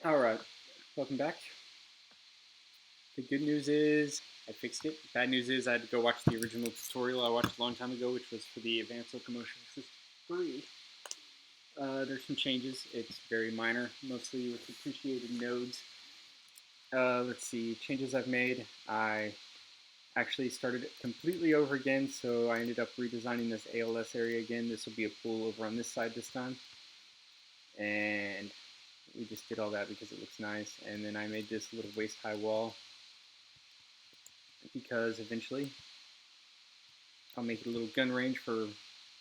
Alright, welcome back. The good news is I fixed it. Bad news is I had to go watch the original tutorial I watched a long time ago, which was for the Advanced Locomotion System 3. There's some changes. It's very minor, mostly with appreciated nodes. Let's see, changes I've made. I actually started it completely over again, so I ended up redesigning this ALS area again. This will be a pool over on this side this time. And we just did all that because it looks nice. And then I made this little waist-high wall because eventually I'll make it a little gun range for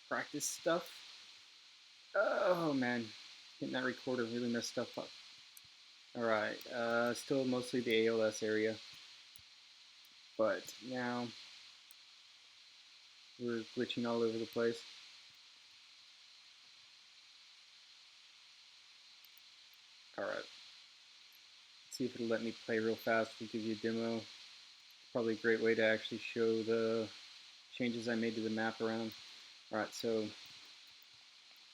practice stuff. Oh man, getting that recorder really messed stuff up. Alright, still mostly the ALS area, but now we're glitching all over the place. Alright, let's see if it'll let me play real fast. We'll give you a demo. It's probably a great way to actually show the changes I made to the map around. Alright, so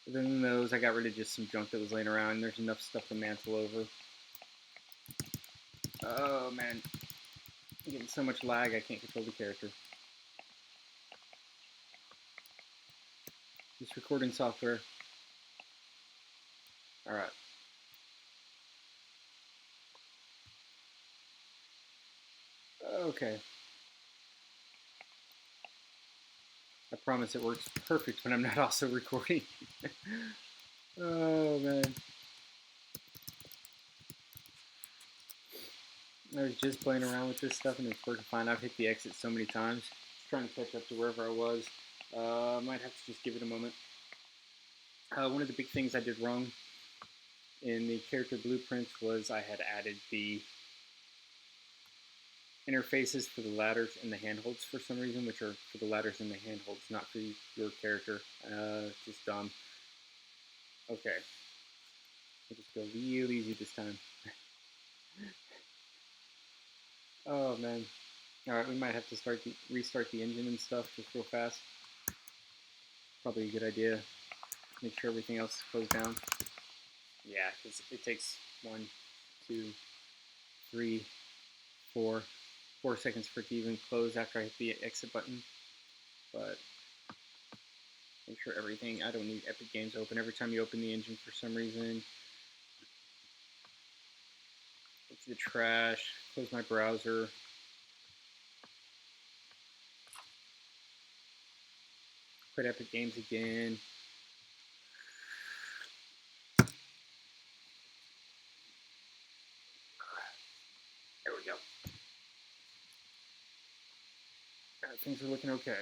other than those, I got rid of just some junk that was laying around. There's enough stuff to mantle over. Oh man, I'm getting so much lag I can't control the character. This recording software. Alright. Okay. I promise it works perfect when I'm not also recording. Oh man. I was just playing around with this stuff and it's working fine. I've hit the exit so many times. Just trying to catch up to wherever I was. Might have to just give it a moment. One of the big things I did wrong in the character blueprints was I had added the interfaces for the ladders and the handholds for some reason, which are for the ladders and the handholds, not for your character. Just dumb. Okay. I'll just go real easy this time. Oh man. Alright, we might have to restart the engine and stuff just real fast. Probably a good idea. Make sure everything else goes down. Yeah, because it takes 1, 2, 3, 4 seconds for it to even close after I hit the exit button. But make sure everything, I don't need Epic Games open every time you open the engine for some reason. Go to the trash, close my browser. Quit Epic Games again. There we go. Things are looking okay.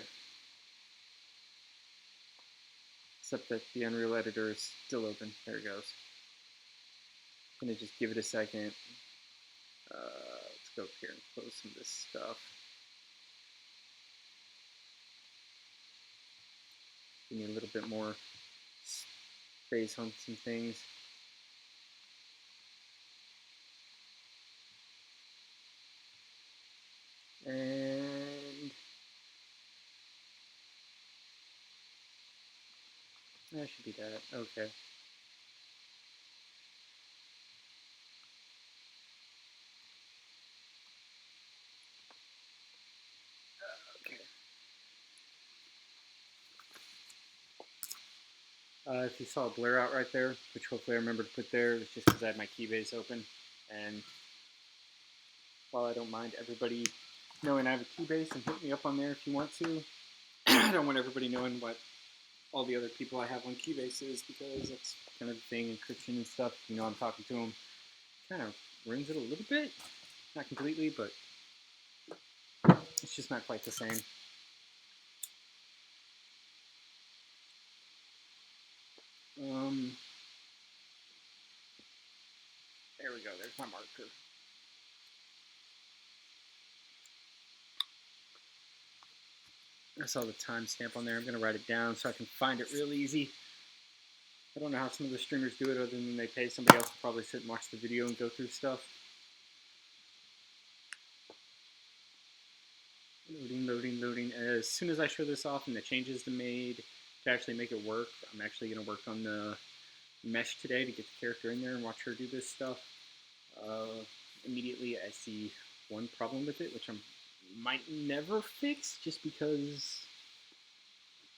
Except that the Unreal Editor is still open. There it goes. I'm going to just give it a second. Let's go up here and close some of this stuff. Give me a little bit more space on some things. And that should be that. Okay. If you saw a blur out right there, which hopefully I remember to put there, it's just because I had my keybase open. And while I don't mind everybody knowing I have a keybase and hit me up on there if you want to, I don't want everybody knowing what all the other people I have on keybase is, because that's kind of the thing, encryption and stuff. You know, I'm talking to them. Kind of ruins it a little bit. Not completely, but it's just not quite the same. There we go. There's my marker. I saw the timestamp on there. I'm going to write it down so I can find it real easy. I don't know how some of the streamers do it other than they pay somebody else to probably sit and watch the video and go through stuff. Loading. As soon as I show this off and the changes made to actually make it work, I'm actually going to work on the mesh today to get the character in there and watch her do this stuff. Immediately I see one problem with it, which I might never fix just because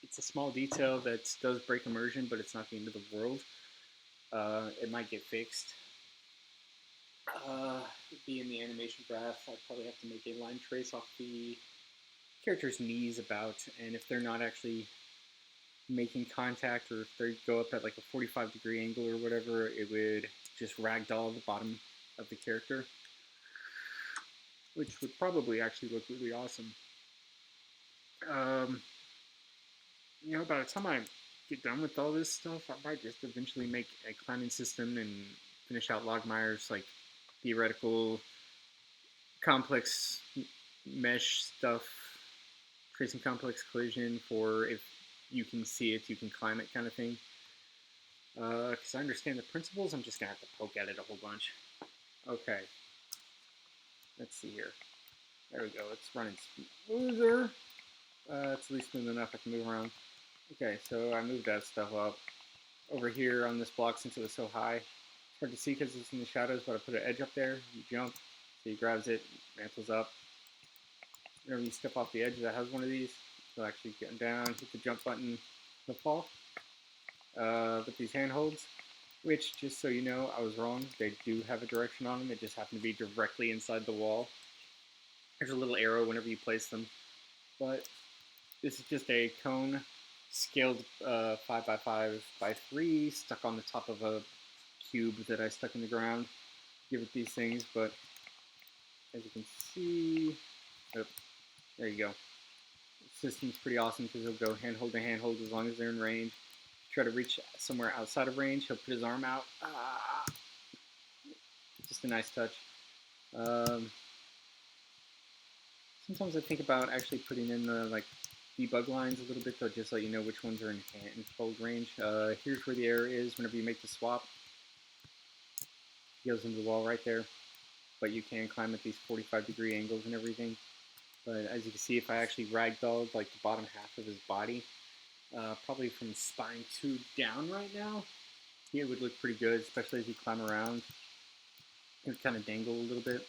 it's a small detail that does break immersion, but it's not the end of the world. It might get fixed. Be in the animation graph, I'd probably have to make a line trace off the character's knees about, and if they're not actually making contact, or if they go up at like a 45-degree angle or whatever, it would just ragdoll the bottom of the character, which would probably actually look really awesome. By the time I get done with all this stuff, I might just eventually make a climbing system and finish out Logmire's like theoretical complex mesh stuff, tracing complex collision for if you can see it, you can climb it kind of thing. Because I understand the principles, I'm just going to have to poke at it a whole bunch. Okay. Let's see here. There we go. It's running smoother. It's at least smooth enough I can move around. Okay, so I moved that stuff up. Over here on this block, since it was so high, it's hard to see because it's in the shadows, but I put an edge up there. You jump, so he grabs it, mantles up. Whenever you step off the edge that has one of these, you'll actually get down, hit the jump button, he'll fall. With these handholds, which, just so you know, I was wrong. They do have a direction on them. It just happened to be directly inside the wall. There's a little arrow whenever you place them. But this is just a cone scaled 5x5x3 stuck on the top of a cube that I stuck in the ground. Give it these things, but as you can see, there you go. The system's pretty awesome because he'll go handhold to handhold as long as they're in range. Try to reach somewhere outside of range, he'll put his arm out. Just a nice touch. Sometimes I think about actually putting in the debug lines a little bit, though, just so you know which ones are in handhold range. Here's where the error is whenever you make the swap. He goes into the wall right there, but you can climb at these 45-degree angles and everything. But as you can see, if I actually ragdolled like the bottom half of his body, probably from spine 2 down right now, it would look pretty good, especially as you climb around. It would kind of dangle a little bit.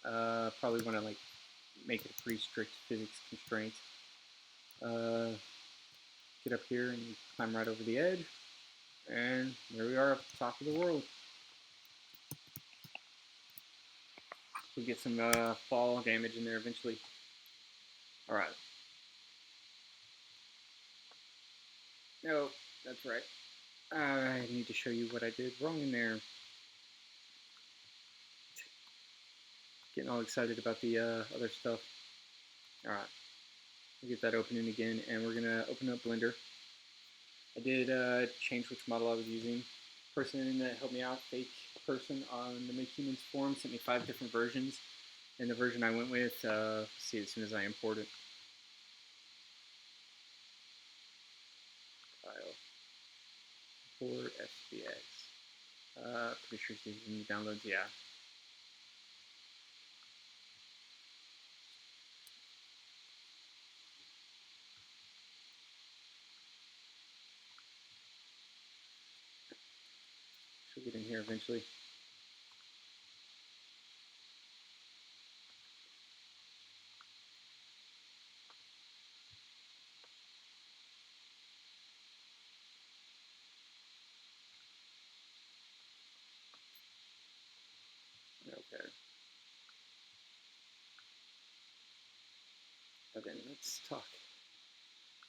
Probably want to make it a pretty strict physics constraint. Get up here and you climb right over the edge, and there we are at the top of the world. We'll get some fall damage in there eventually. Alright. No, that's right. I need to show you what I did wrong in there. Getting all excited about the other stuff. Alright. We'll get that opening again, and we're going to open up Blender. I did change which model I was using. Person that helped me out, fake person on the Make Humans forum, sent me 5 different versions. And the version I went with, see as soon as I import it. File. Import SBX. Pretty sure it's in the downloads, yeah. She'll get in here eventually. Okay. But then let's talk.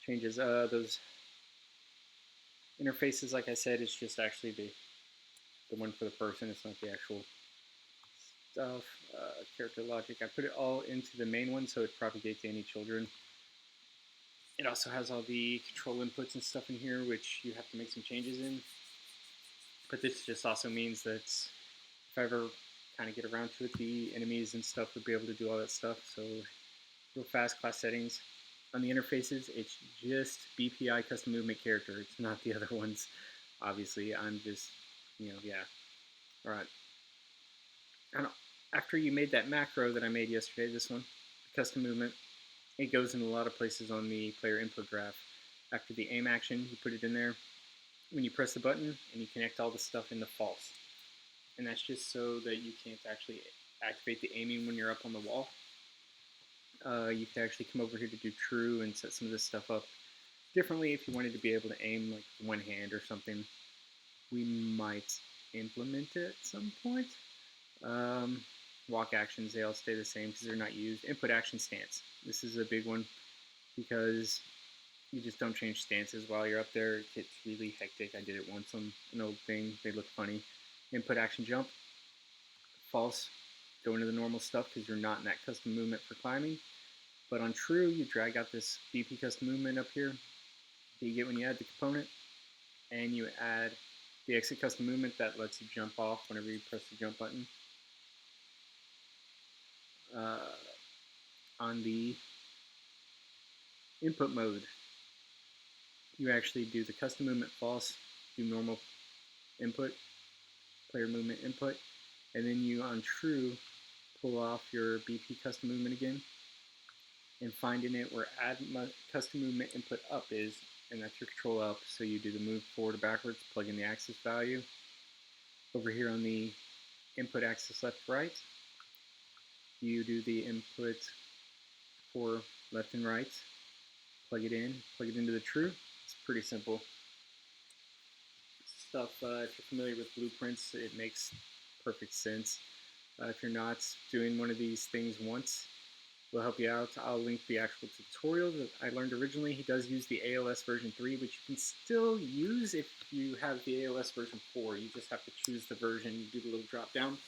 Changes. Those interfaces, like I said, is just actually the one for the person. It's not the actual stuff. Character logic. I put it all into the main one so it propagates to any children. It also has all the control inputs and stuff in here, which you have to make some changes in. But this just also means that if I ever kind of get around to it, the enemies and stuff would be able to do all that stuff. So real fast class settings. On the interfaces, it's just BPI custom movement character. It's not the other ones. Obviously, I'm just, yeah. All right. And after you made that macro that I made yesterday, this one, custom movement, it goes in a lot of places on the player input graph. After the aim action, you put it in there. When you press the button and you connect all the stuff into false. and that's just so that you can't actually activate the aiming when you're up on the wall. You can actually come over here to do true and set some of this stuff up differently if you wanted to be able to aim like one hand or something. We might implement it at some point. Walk actions, they all stay the same because they're not used. Input action stance. This is a big one because you just don't change stances while you're up there. It gets really hectic. I did it once on an old thing. They look funny. Input action jump. False. Go into the normal stuff because you're not in that custom movement for climbing. But on true, you drag out this BP custom movement up here that you get when you add the component, and you add the exit custom movement that lets you jump off whenever you press the jump button. On the input mode, you actually do the custom movement false, do normal input, player movement input, and then you on true pull off your BP custom movement again and find in it where add custom movement input up is, and that's your control up. So you do the move forward or backwards, plug in the axis value. Over here on the input axis left right, you do the input for left and right, plug it in, plug it into the true. It's pretty simple stuff. If you're familiar with blueprints, it makes perfect sense. If you're not, doing one of these things once will help you out. I'll link the actual tutorial that I learned originally. He does use the ALS version 3, which you can still use if you have the ALS version 4. You just have to choose the version, you do the little drop down.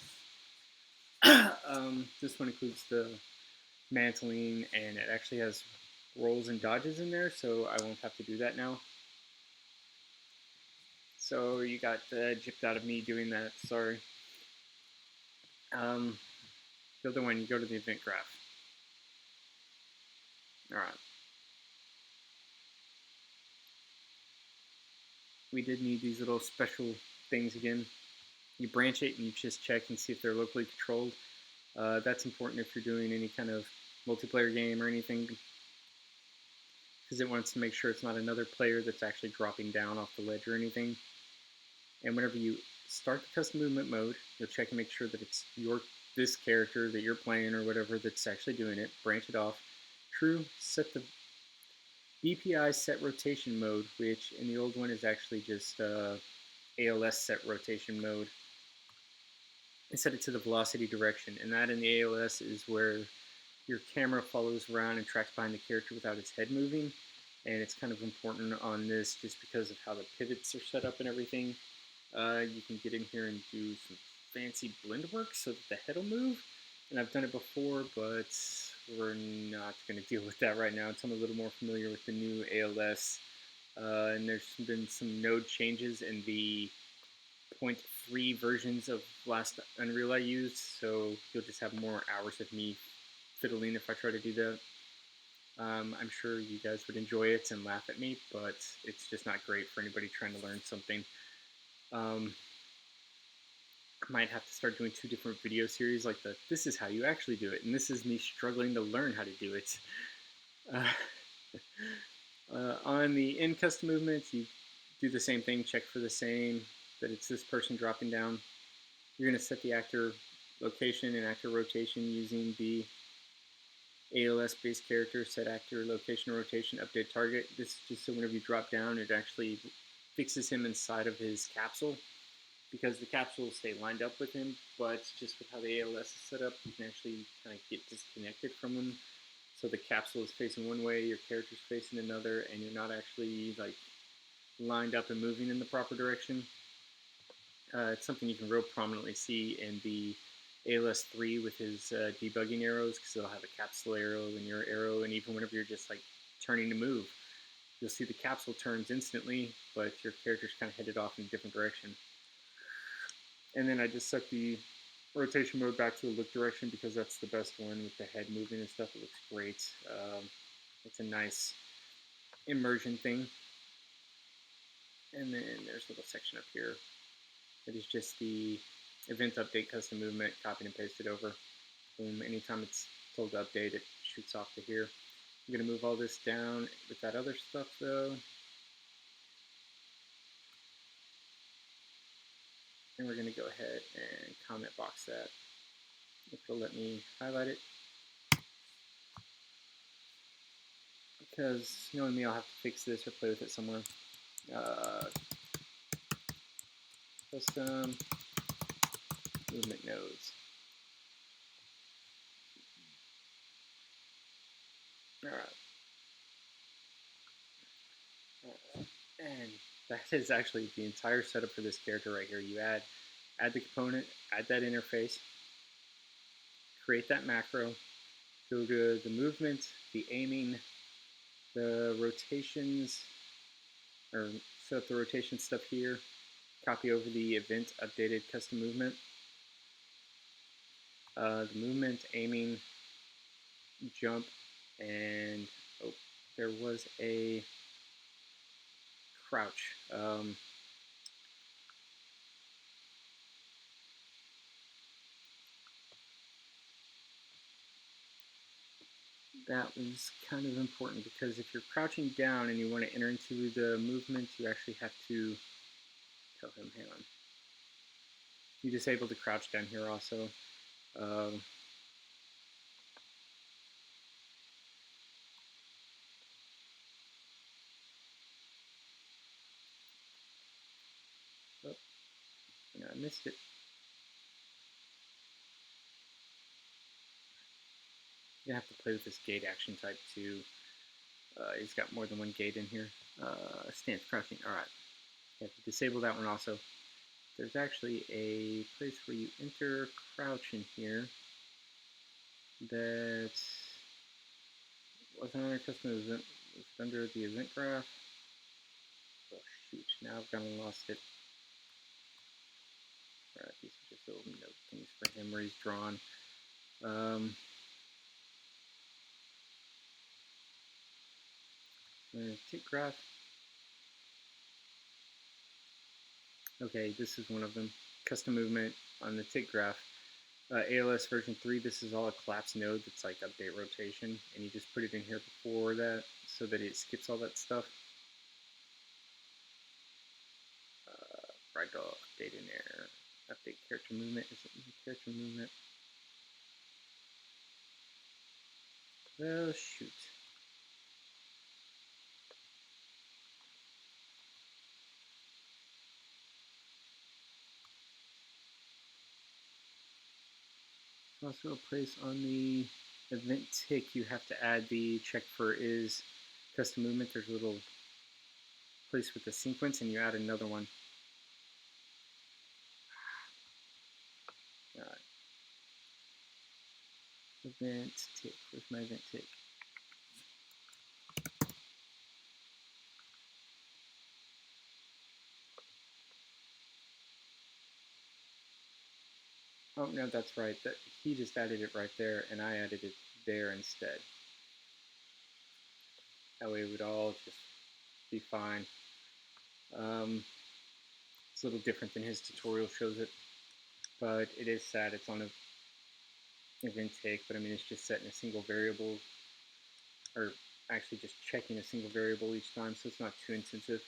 This one includes the mantling, and it actually has rolls and dodges in there, so I won't have to do that now. So you got gypped out of me doing that, sorry. The other one, you go to the event graph. Alright. We did need these little special things again. You branch it and you just check and see if they're locally controlled. That's important if you're doing any kind of multiplayer game or anything, because it wants to make sure it's not another player that's actually dropping down off the ledge or anything. And whenever you start the custom movement mode, you'll check and make sure that it's this character that you're playing or whatever that's actually doing it. Branch it off. True, set the BPI set rotation mode, which in the old one is actually just ALS set rotation mode, and set it to the velocity direction. And that in the ALS is where your camera follows around and tracks behind the character without its head moving. And it's kind of important on this just because of how the pivots are set up and everything. You can get in here and do some fancy blend work so that the head will move. And I've done it before, but we're not going to deal with that right now until I'm a little more familiar with the new ALS. And there's been some node changes in the 0.3 versions of last Unreal I used, so you'll just have more hours of me fiddling if I try to do that. I'm sure you guys would enjoy it and laugh at me, but it's just not great for anybody trying to learn something. I might have to start doing 2 different video series, like this is how you actually do it, and this is me struggling to learn how to do it. On the in custom movements, you do the same thing, check for the same, that it's this person dropping down. You're going to set the actor location and actor rotation using the ALS based character, set actor location rotation, update target. This is just so whenever you drop down, it actually fixes him inside of his capsule, because the capsule will stay lined up with him, but just with how the ALS is set up, you can actually kind of get disconnected from him. So the capsule is facing one way, your character's facing another, and you're not actually like lined up and moving in the proper direction. It's something you can real prominently see in the ALS 3 with his debugging arrows, because they'll have a capsule arrow and your arrow, and even whenever you're just like turning to move, you'll see the capsule turns instantly, but your character's kind of headed off in a different direction. And then I just set the rotation mode back to the look direction because that's the best one with the head moving and stuff. It looks great. It's a nice immersion thing. And then there's a little section up here that is just the event update custom movement, copy and paste it over. Boom, anytime it's told to update, it shoots off to here. I'm going to move all this down with that other stuff though. And we're going to go ahead and comment box that. If it'll let me highlight it. Because knowing me, I'll have to fix this or play with it somewhere. Custom movement nodes. Alright. And that is actually the entire setup for this character right here. You add the component, add that interface, create that macro, go to the movement, the aiming, the rotations, or set up the rotation stuff here, copy over the event updated custom movement, the movement, aiming, jump, and oh, there was a crouch. That was kind of important because if you're crouching down and you want to enter into the movement, you actually have to tell him, hang on. You disable the crouch down here also. Oh, I missed it. You have to play with this gate action type too. He's got more than one gate in here. Stance crouching. All right. You have to disable that one also. There's actually a place where you enter crouch in here that wasn't on our custom event. It was under the event graph. Oh shoot! Now I've gone and lost it. Alright, these are just little note things for him where he's drawn. Tick graph. Okay, this is one of them. Custom movement on the tick graph. ALS version 3, this is all a collapsed node that's like update rotation, and you just put it in here before that so that it skips all that stuff. Ragdoll update in there. Update character movement. Is it in the character movement? Well, shoot. Also a place on the event tick you have to add the check for is custom movement. There's a little place with the sequence and you add another one. Event tick. Where's my event tick? Oh no, that's right. That he just added it right there, and I added it there instead. That way it would all just be fine. It's a little different than his tutorial shows it, but it is sad. It's on a event tick, but I mean it's just setting a single variable, or actually just checking a single variable each time, so it's not too intensive.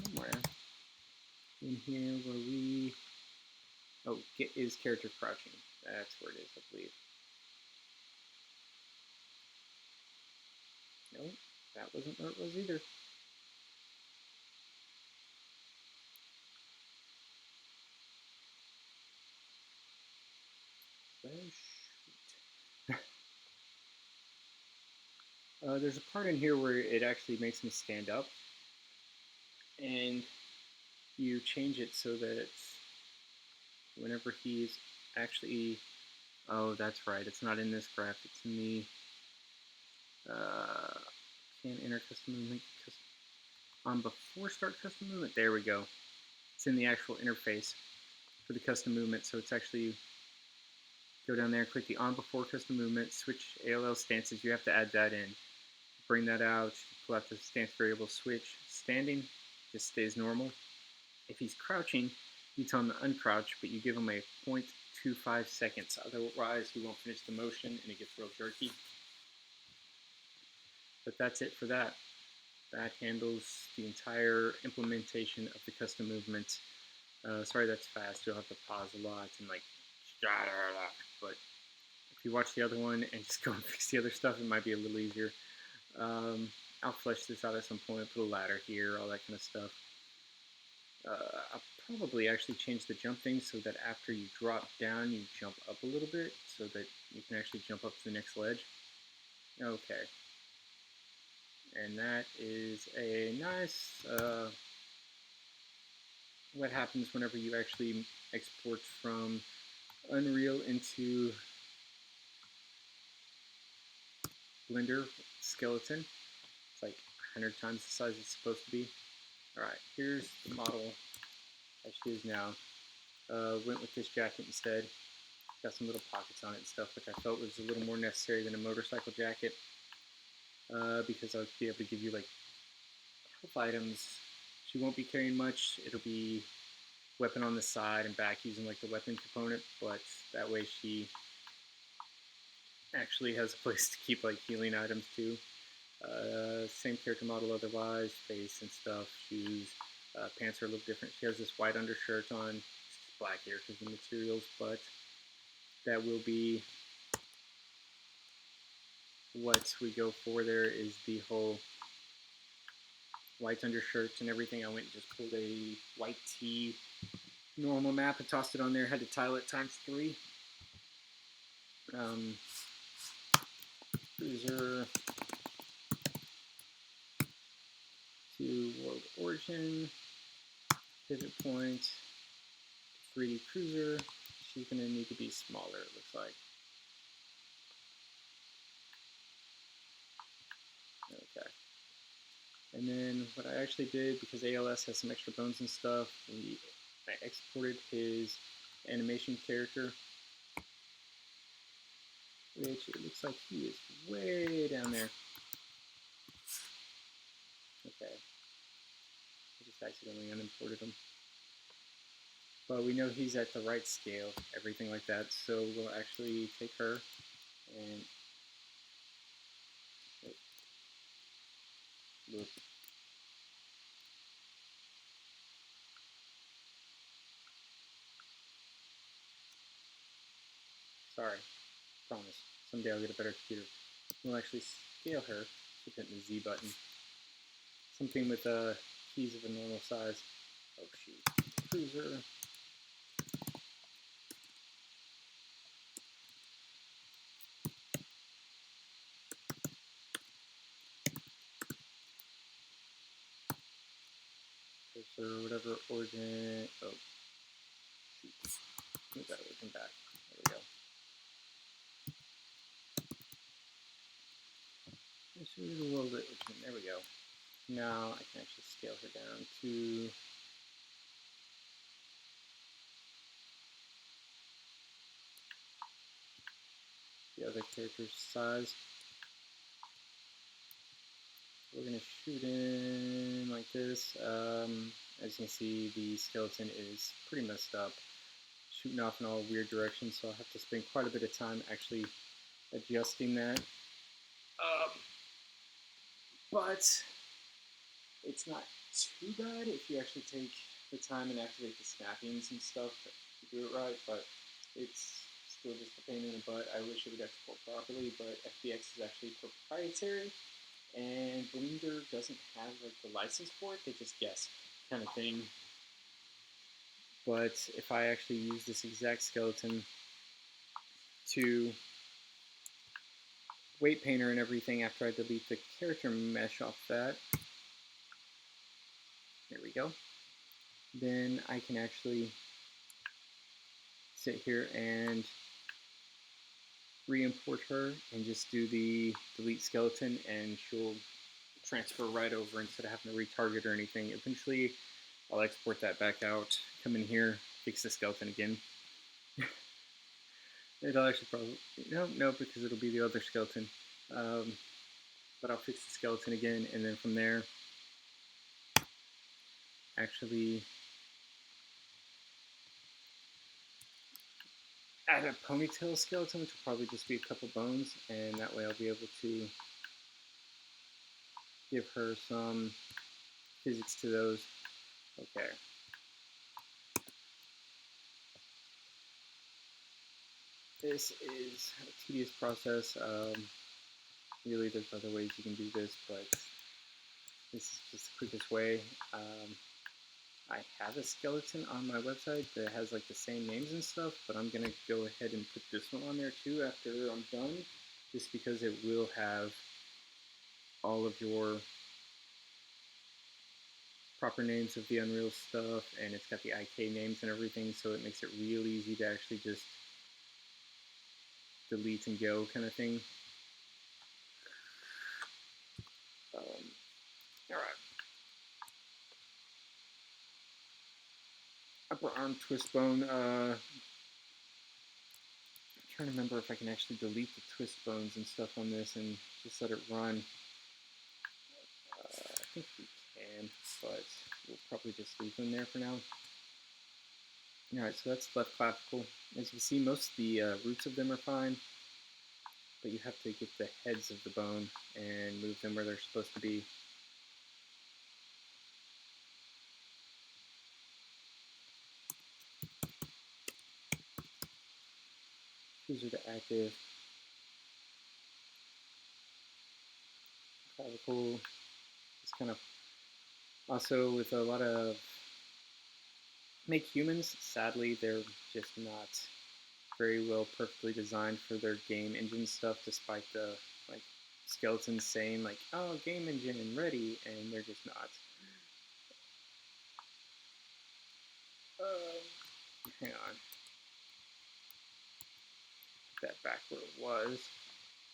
Somewhere in here where we, oh, get is character crouching. That's where it is, I believe. No, that wasn't where it was either. There's a part in here where it actually makes me stand up, and you change it so that it's whenever he's actually, oh, that's right, it's not in this graph, it's in the can't enter custom movement on before start custom movement. There we go. It's in the actual interface for the custom movement, so it's actually go down there, click the on before custom movement, switch ALL stances. You have to add that in. Bring that out, pull out the stance variable, switch. Standing just stays normal. If he's crouching, you tell him to uncrouch, but you give him a 0.25 seconds. Otherwise, he won't finish the motion and it gets real jerky. But that's it for that. that handles the entire implementation of the custom movement. Sorry that's fast, you'll have to pause a lot and like, but if you watch the other one and just go and fix the other stuff, it might be a little easier. I'll flesh this out at some point, put a ladder here, all that kind of stuff. I'll probably actually change the jump thing so that after you drop down, you jump up a little bit so that you can actually jump up to the next ledge. Okay. And that is a nice, what happens whenever you actually export from Unreal into Blender skeleton. It's like 100 times the size it's supposed to be. Alright, here's the model as she is now. Went with this jacket instead. Got some little pockets on it and stuff, which I felt was a little more necessary than a motorcycle jacket. Because I'll be able to give you like health items. She won't be carrying much. It'll be weapon on the side and back using like the weapon component, but that way she actually has a place to keep like healing items too. Same character model otherwise, face and stuff, shoes, pants are a little different. She has this white undershirt on, it's black here because of the materials, but that will be what we go for. There is the whole white undershirt and everything. I went and just pulled a white tee normal map and tossed it on there, had to tile it ×3. Cruiser to world origin, pivot point, 3D cruiser. She's going to need to be smaller, it looks like. Okay. And then what I actually did, because ALS has some extra bones and stuff, I exported his animation character, which it looks like he is way down there. Okay. I just accidentally unimported him. But we know he's at the right scale, everything like that, so we'll actually take her and look. Sorry, promise. Someday I'll get a better computer. We'll actually scale her. Keep hitting the Z button. Something with keys of a normal size. Oh shoot. Cruiser. Cursor, whatever origin. Oh shoot. Move that origin back. There we go. Let's move a little bit. There we go. Now I can actually scale her down to the other character's size. We're going to shoot in like this. As you can see, the skeleton is pretty messed up, shooting off in all weird directions, so I'll have to spend quite a bit of time actually adjusting that. But it's not too bad if you actually take the time and activate the snappings and stuff to do it right, but it's still just a pain in the butt. I wish it would export properly, but FBX is actually proprietary, and Blender doesn't have like the license for it. They just guess kind of thing. But if I actually use this exact skeleton to weight painter and everything after I delete the character mesh off that, there we go, then I can actually sit here and re-import her and just do the delete skeleton, and she'll transfer right over instead of having to retarget or anything. Eventually I'll export that back out, come in here, fix the skeleton again. It'll actually probably, no, because it'll be the other skeleton. But I'll fix the skeleton again, and then from there, actually add a ponytail skeleton, which will probably just be a couple bones, and that way I'll be able to give her some physics to those. Okay. This is a tedious process. Really, there's other ways you can do this, but this is just the quickest way. I have a skeleton on my website that has like the same names and stuff, but I'm gonna go ahead and put this one on there too after I'm done, just because it will have all of your proper names of the Unreal stuff, and it's got the IK names and everything, so it makes it real easy to actually just delete and go kind of thing. Alright. Upper arm twist bone. I'm trying to remember if I can actually delete the twist bones and stuff on this and just let it run. I think we can, but we'll probably just leave them there for now. Alright, so that's left clavicle. As you can see, most of the roots of them are fine, but you have to get the heads of the bone and move them where they're supposed to be. These are the active clavicle. It's kind of also with a lot of make humans, sadly, they're just not very well perfectly designed for their game engine stuff, despite the like skeletons saying like, oh, game engine and ready, and they're just not. Hang on. Put that back where it was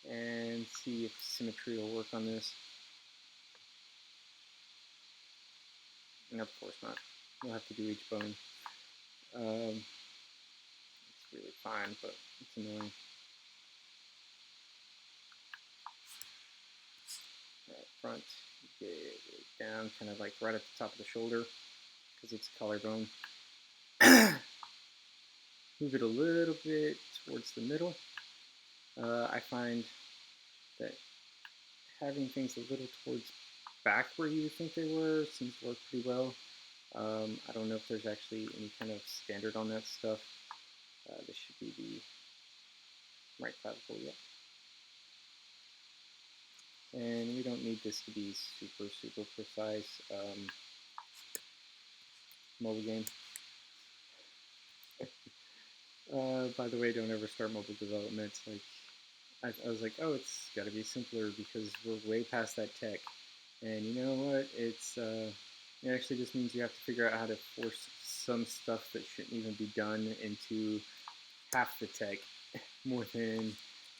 and see if symmetry will work on this. And of course not. We'll have to do each bone. It's really fine, but it's annoying. Right, front, get it down, kind of like right at the top of the shoulder, because it's collarbone. Move it a little bit towards the middle. I find that having things a little towards back where you would think they were seems to work pretty well. I don't know if there's actually any kind of standard on that stuff. This should be the right clavicle, yeah. And we don't need this to be super, super precise. Mobile game. By the way, don't ever start mobile development. Like, I was like, oh, it's got to be simpler because we're way past that tech. And you know what? It actually just means you have to figure out how to force some stuff that shouldn't even be done into half the tech, more than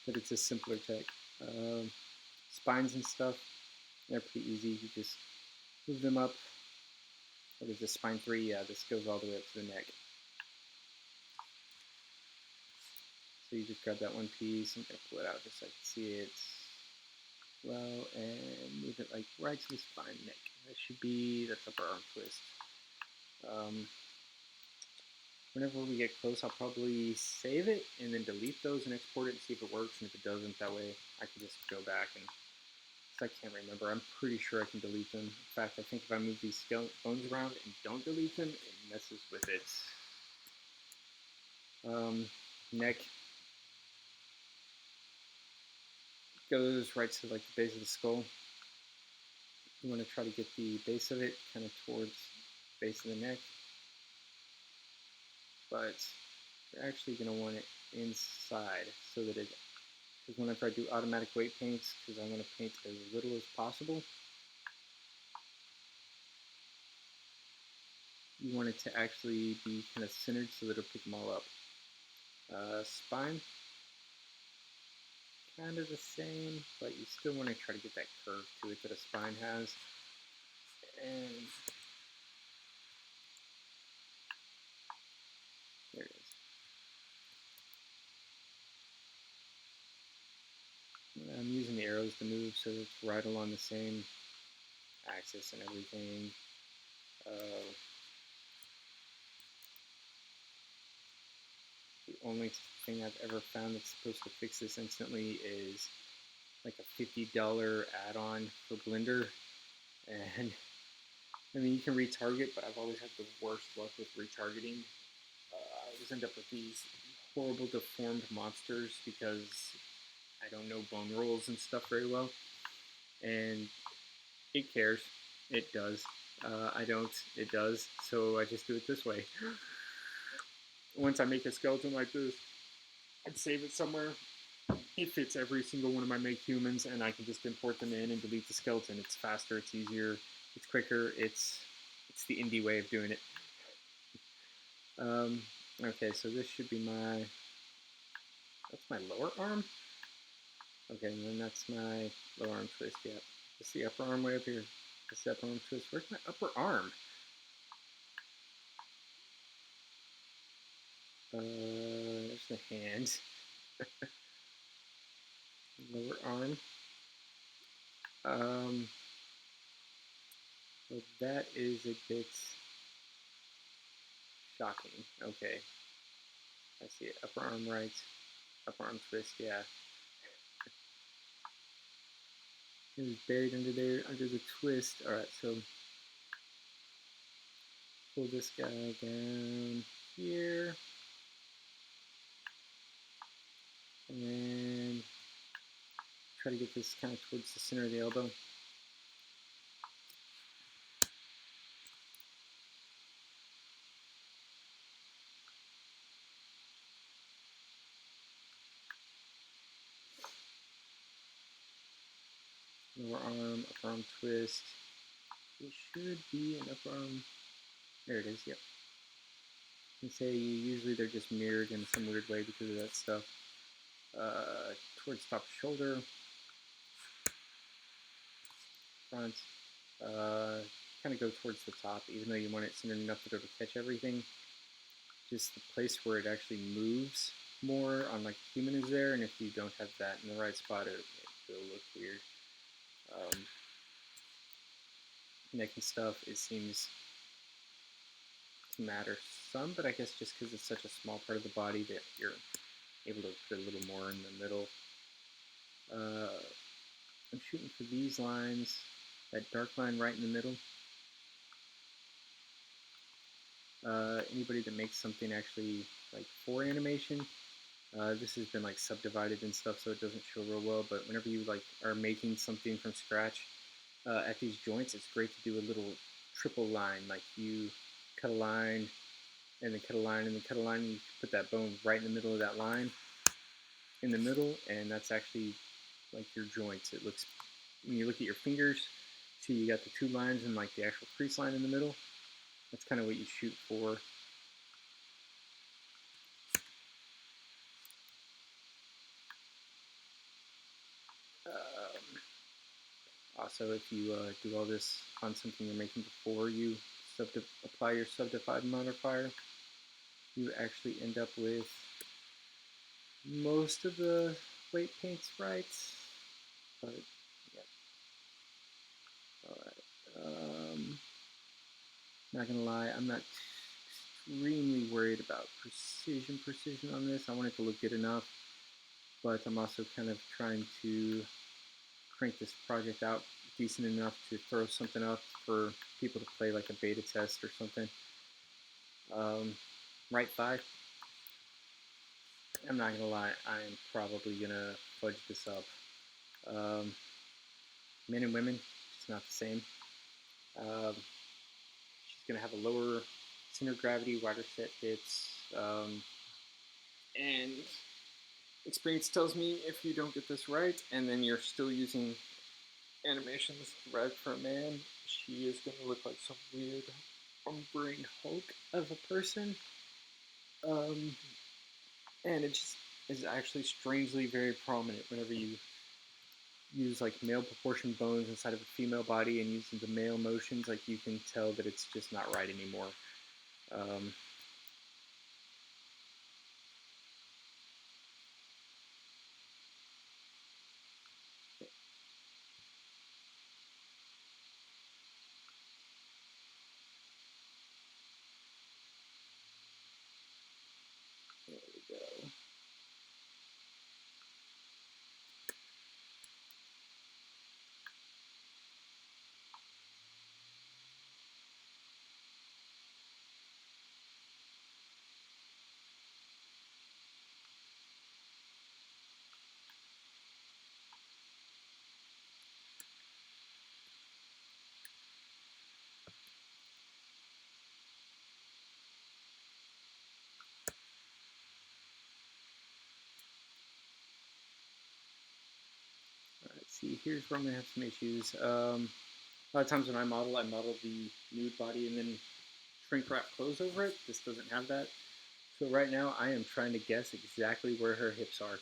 that it's a simpler tech. Spines and stuff, they're pretty easy. You just move them up. What is this, spine 3? Yeah, this goes all the way up to the neck. So you just grab that one piece. I'm going to pull it out just so I can see it well, and move it like right to the spine neck. That should be the upper arm twist. Whenever we get close, I'll probably save it and then delete those and export it and see if it works. And if it doesn't, that way I can just go back and, because I can't remember, I'm pretty sure I can delete them. In fact, I think if I move these bones around and don't delete them, it messes with it. Neck goes right to like the base of the skull. You want to try to get the base of it kind of towards the base of the neck, but you're actually going to want it inside so that it, because whenever I do automatic weight paints, because I want to paint as little as possible, you want it to actually be kind of centered so that it'll pick them all up. Spine, kind of the same, but you still want to try to get that curve to it that a spine has. And there it is. I'm using the arrows to move so it's right along the same axis and everything. The only thing I've ever found that's supposed to fix this instantly is like a $50 add-on for Blender And I mean, you can retarget, but I've always had the worst luck with retargeting. I always end up with these horrible deformed monsters because I don't know bone rolls and stuff very well. And it cares. It does. I don't. It does. So I just do it this way. Once I make a skeleton like this, I'd save it somewhere. It fits every single one of my make humans, and I can just import them in and delete the skeleton. It's faster, it's easier, it's quicker, it's the indie way of doing it. Okay, so this should be that's my lower arm? Okay, and then that's my lower arm twist, yeah. It's the upper arm way up here. It's the upper arm twist. Where's my upper arm? There's the hand. Lower arm. So that is a bit shocking. Okay. I see it. Upper arm right. Upper arm twist, yeah. It was buried under there, under the twist. Alright, so pull this guy down here. And then try to get this kind of towards the center of the elbow. Lower arm, upper arm twist. It should be an upper arm. There it is, yep. You can say usually they're just mirrored in some weird way because of that stuff. Towards top shoulder. Front. Kind of go towards the top, even though you want it centered enough that it'll catch everything. Just the place where it actually moves more on like the human is there, and if you don't have that in the right spot, it'll look weird. Neck and stuff, it seems to matter some, but I guess just because it's such a small part of the body that you're able to put a little more in the middle. I'm shooting for these lines, that dark line right in the middle. Anybody that makes something actually like for animation, this has been like subdivided and stuff, so it doesn't show real well, but whenever you like are making something from scratch, at these joints, it's great to do a little triple line, like you cut a line, and then cut a line, and then cut a line, and you put that bone right in the middle of that line, in the middle, and that's actually like your joints. It looks, when you look at your fingers, see you got the two lines and like the actual crease line in the middle. That's kind of what you shoot for. Also, if you do all this on something you're making before you apply your subdivide modifier, you actually end up with most of the weight paints right. But yeah. Alright. Not gonna lie, I'm not extremely worried about precision on this. I want it to look good enough, but I'm also kind of trying to crank this project out decent enough to throw something up for people to play like a beta test or something. Right thigh. I'm not gonna lie, I'm probably gonna fudge this up. Men and women, it's not the same. She's gonna have a lower center of gravity, wider set hips, and experience tells me if you don't get this right, and then you're still using animations derived from a man, she is gonna look like some weird brain Hulk of a person. And it just is actually strangely very prominent whenever you use like male proportion bones inside of a female body and using the male motions, like you can tell that it's just not right anymore. There we go. here's where I'm going to have some issues. A lot of times when I model the nude body and then shrink wrap clothes over it. This doesn't have that. So right now I am trying to guess exactly where her hips are.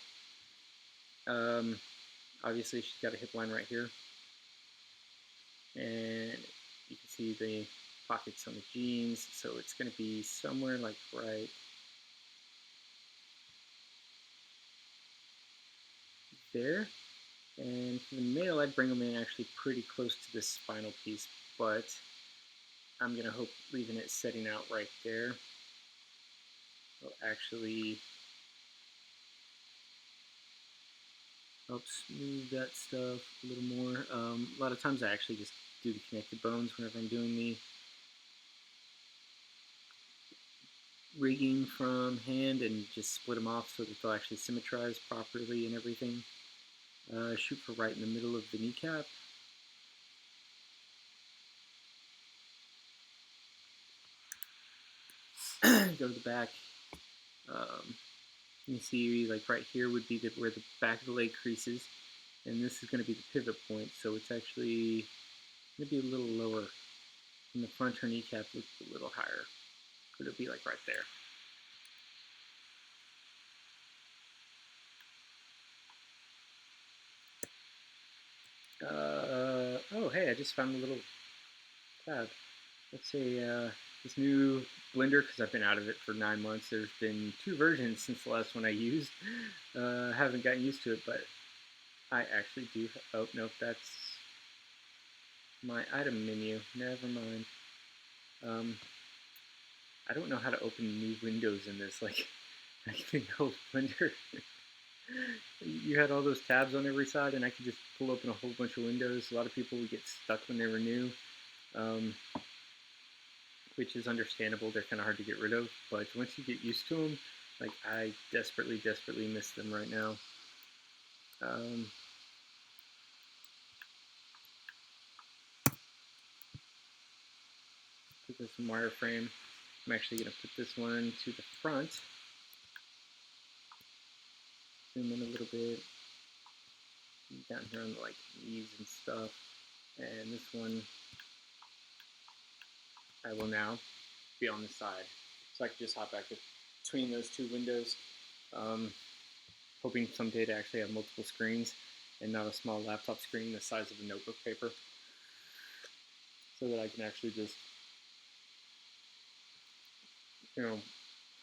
Obviously she's got a hip line right here. And you can see the pockets on the jeans. So it's going to be somewhere like right there. And for the male, I'd bring them in actually pretty close to this spinal piece, but I'm going to hope leaving it setting out right there will actually help smooth that stuff a little more. A lot of times I actually just do the connected bones whenever I'm doing the rigging from hand and just split them off so that they'll actually symmetrize properly and everything. Shoot for right in the middle of the kneecap. Go to the back. You see, like right here would be where the back of the leg creases, and this is going to be the pivot point. So it's actually going to be a little lower. In the front, her kneecap looks a little higher, but it'll be like right there. Oh, hey, I just found a little tab. Let's say this new blender, because I've been out of it for 9 months. There's been 2 versions since the last one I used. Haven't gotten used to it, but I actually do. Oh, nope, that's my item menu. Never mind. I don't know how to open new windows in this. Like the old blender. You had all those tabs on every side, and I could just pull open a whole bunch of windows. A lot of people would get stuck when they were new, which is understandable. They're kind of hard to get rid of, but once you get used to them, like I desperately miss them right now. Put this in wireframe. I'm actually going to put this one to the front. Zoom in a little bit. Down here on the like knees and stuff. And this one I will now be on the side. So I can just hop back between those 2 windows. Hoping someday to actually have multiple screens and not a small laptop screen the size of a notebook paper. So that I can actually just,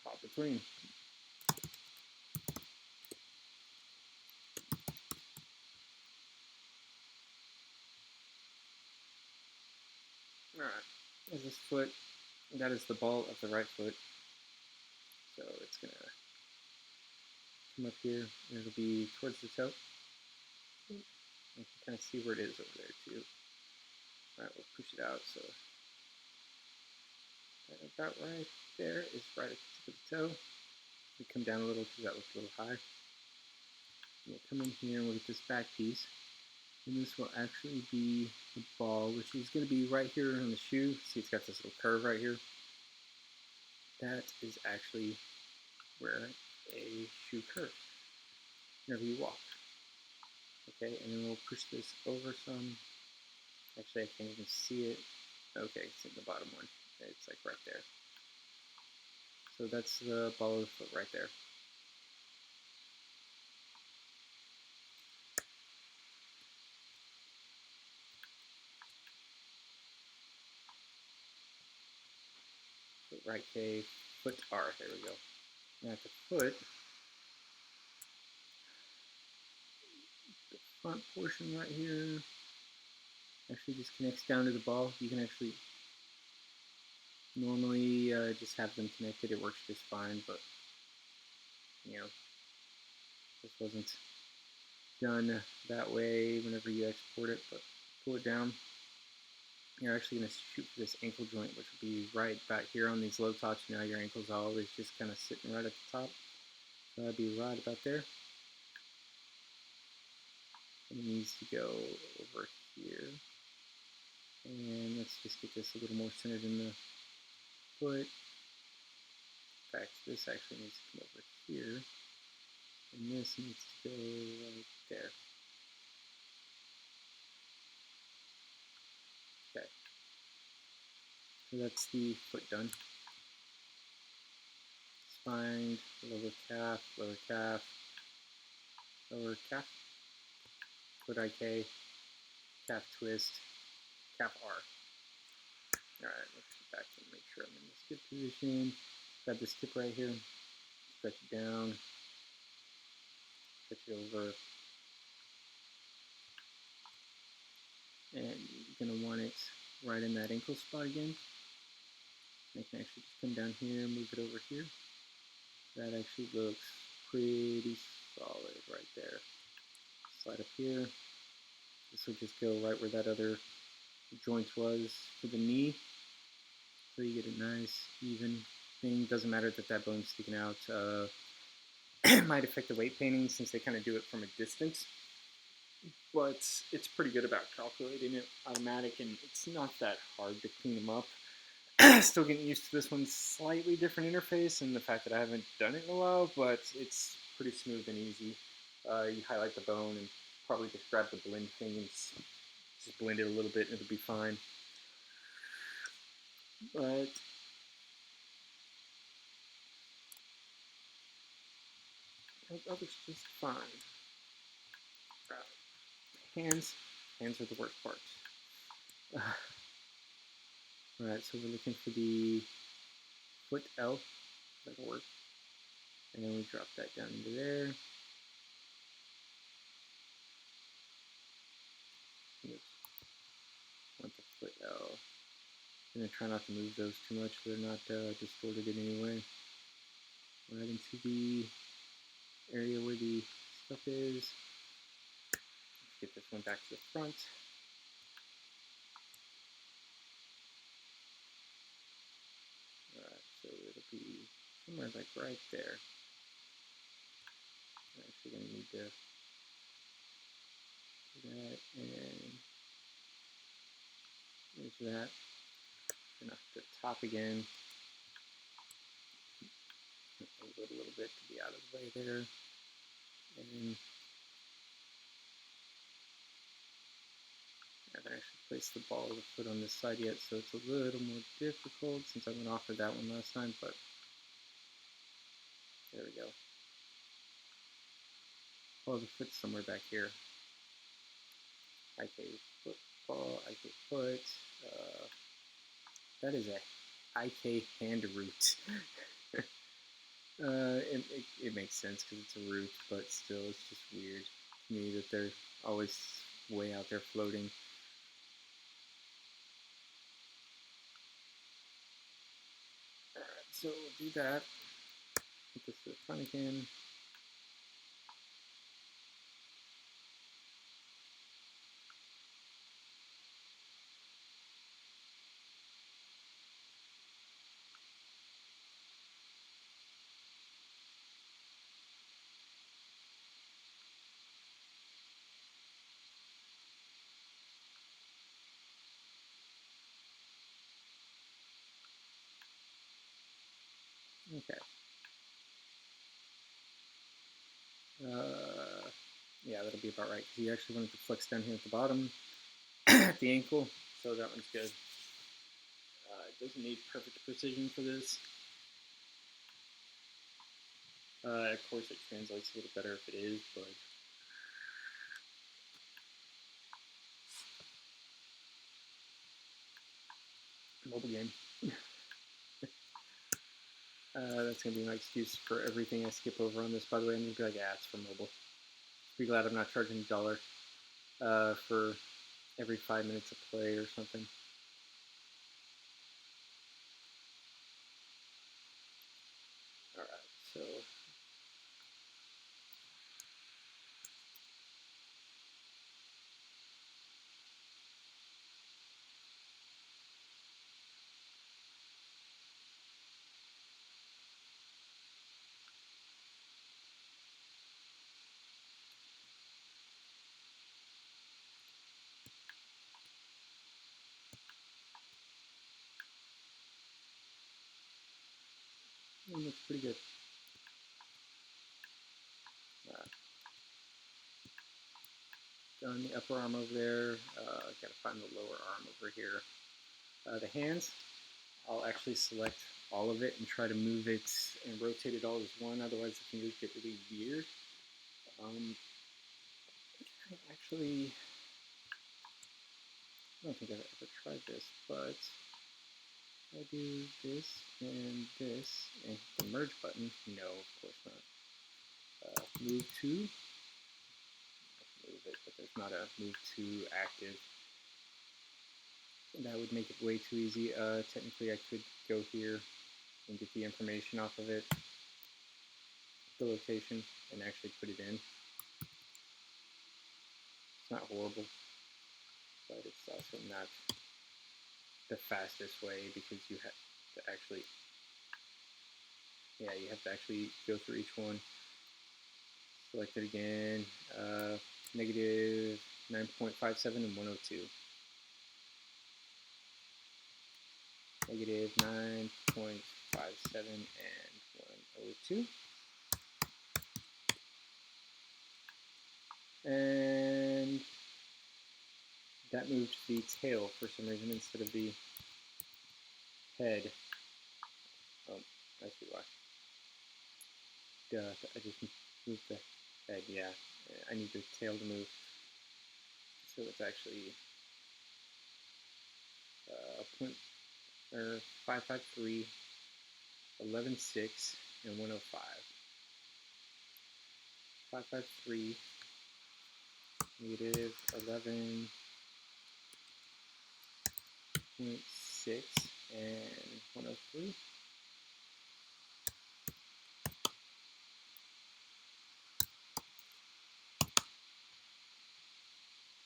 hop between. Alright, there's this foot. That is the ball of the right foot. So it's going to come up here, and it'll be towards the toe. You can kind of see where it is over there, too. Alright, we'll push it out, so about right there is right at the tip of the toe. We come down a little because that looks a little high. We'll come in here and we'll get this back piece. And this will actually be the ball, which is going to be right here on the shoe. See, it's got this little curve right here. That is actually where a shoe curves whenever you walk. Okay, and then we'll push this over some. Actually, I can't even see it. Okay, it's in the bottom one. It's like right there. So that's the ball of the foot right there. Right K, foot R, there we go. Now at the foot, the front portion right here actually just connects down to the ball. You can actually normally just have them connected. It works just fine, but this wasn't done that way whenever you export it, but pull it down. You're actually going to shoot for this ankle joint, which will be right back here on these low tops. Your ankles are always just kind of sitting right at the top. So that'd be right about there. And it needs to go over here. And let's just get this a little more centered in the foot. In fact, this actually needs to come over here. And this needs to go right there. So that's the foot done. Spine, lower calf, lower calf, lower calf, foot IK, calf twist, calf R. Alright, let's get back and make sure I'm in this good position. Grab this tip right here, stretch it down, stretch it over, and you're going to want it right in that ankle spot again. I can actually just come down here and move it over here. That actually looks pretty solid right there. Slide up here. This will just go right where that other joint was for the knee. So you get a nice, even thing. Doesn't matter that that bone's sticking out. It might affect the weight painting since they kind of do it from a distance. But it's pretty good about calculating it automatic, and it's not that hard to clean them up. Still getting used to this one's slightly different interface and the fact that I haven't done it in a while, but it's pretty smooth and easy. You highlight the bone and probably just grab the blend thing and just blend it a little bit and it'll be fine. But that looks just fine. Hands are the worst part. Alright, so we're looking for the foot L. That'll work. And then we drop that down into there. Oops. Want the foot L. I'm going to try not to move those too much so they're not distorted in any way. Right into the area where the stuff is. Let's get this one back to the front. Alright, so it'll be somewhere like right there. I'm actually going to need to do that, and there's that. And off the top again. Move it a little bit to be out of the way there. And I haven't actually placed the ball of the foot on this side yet, so it's a little more difficult since I went off of that one last time, but there we go. Ball of the foot's somewhere back here. IK foot, ball, IK foot. That is a IK hand root. It makes sense because it's a root, but still it's just weird to me that they're always way out there floating. Alright, so we'll do that. Put this to the front again. Okay. Yeah, that'll be about right, because you actually want it to flex down here at the bottom, at the ankle, so that one's good. It doesn't need perfect precision for this. Of course, it translates a little better if it is, but mobile game. That's going to be my excuse for everything I skip over on this. By the way, I'm going to be like, yeah, it's for mobile. Be glad I'm not charging $1 for every 5 minutes of play or something. Alright, so it looks pretty good. Done the upper arm over there. Gotta find the lower arm over here. The hands, I'll actually select all of it and try to move it and rotate it all as one, otherwise the fingers get really weird. Actually, I don't think I've ever tried this, but I do this and the merge button. No, of course not. Move to. Move it, but there's not a move to active. That would make it way too easy. Technically, I could go here and get the information off of it, the location, and actually put it in. It's not horrible, but it's also not the fastest way because you have to actually, you have to actually go through each one. Select it again, negative 9.57 and 102. Negative 9.57 and 102. And that moved the tail for some reason instead of the head. Oh, I see why. Duh, I just moved the head, yeah. I need the tail to move. So it's actually 553, 11.6, and 105. 553, negative 11.6, and 103.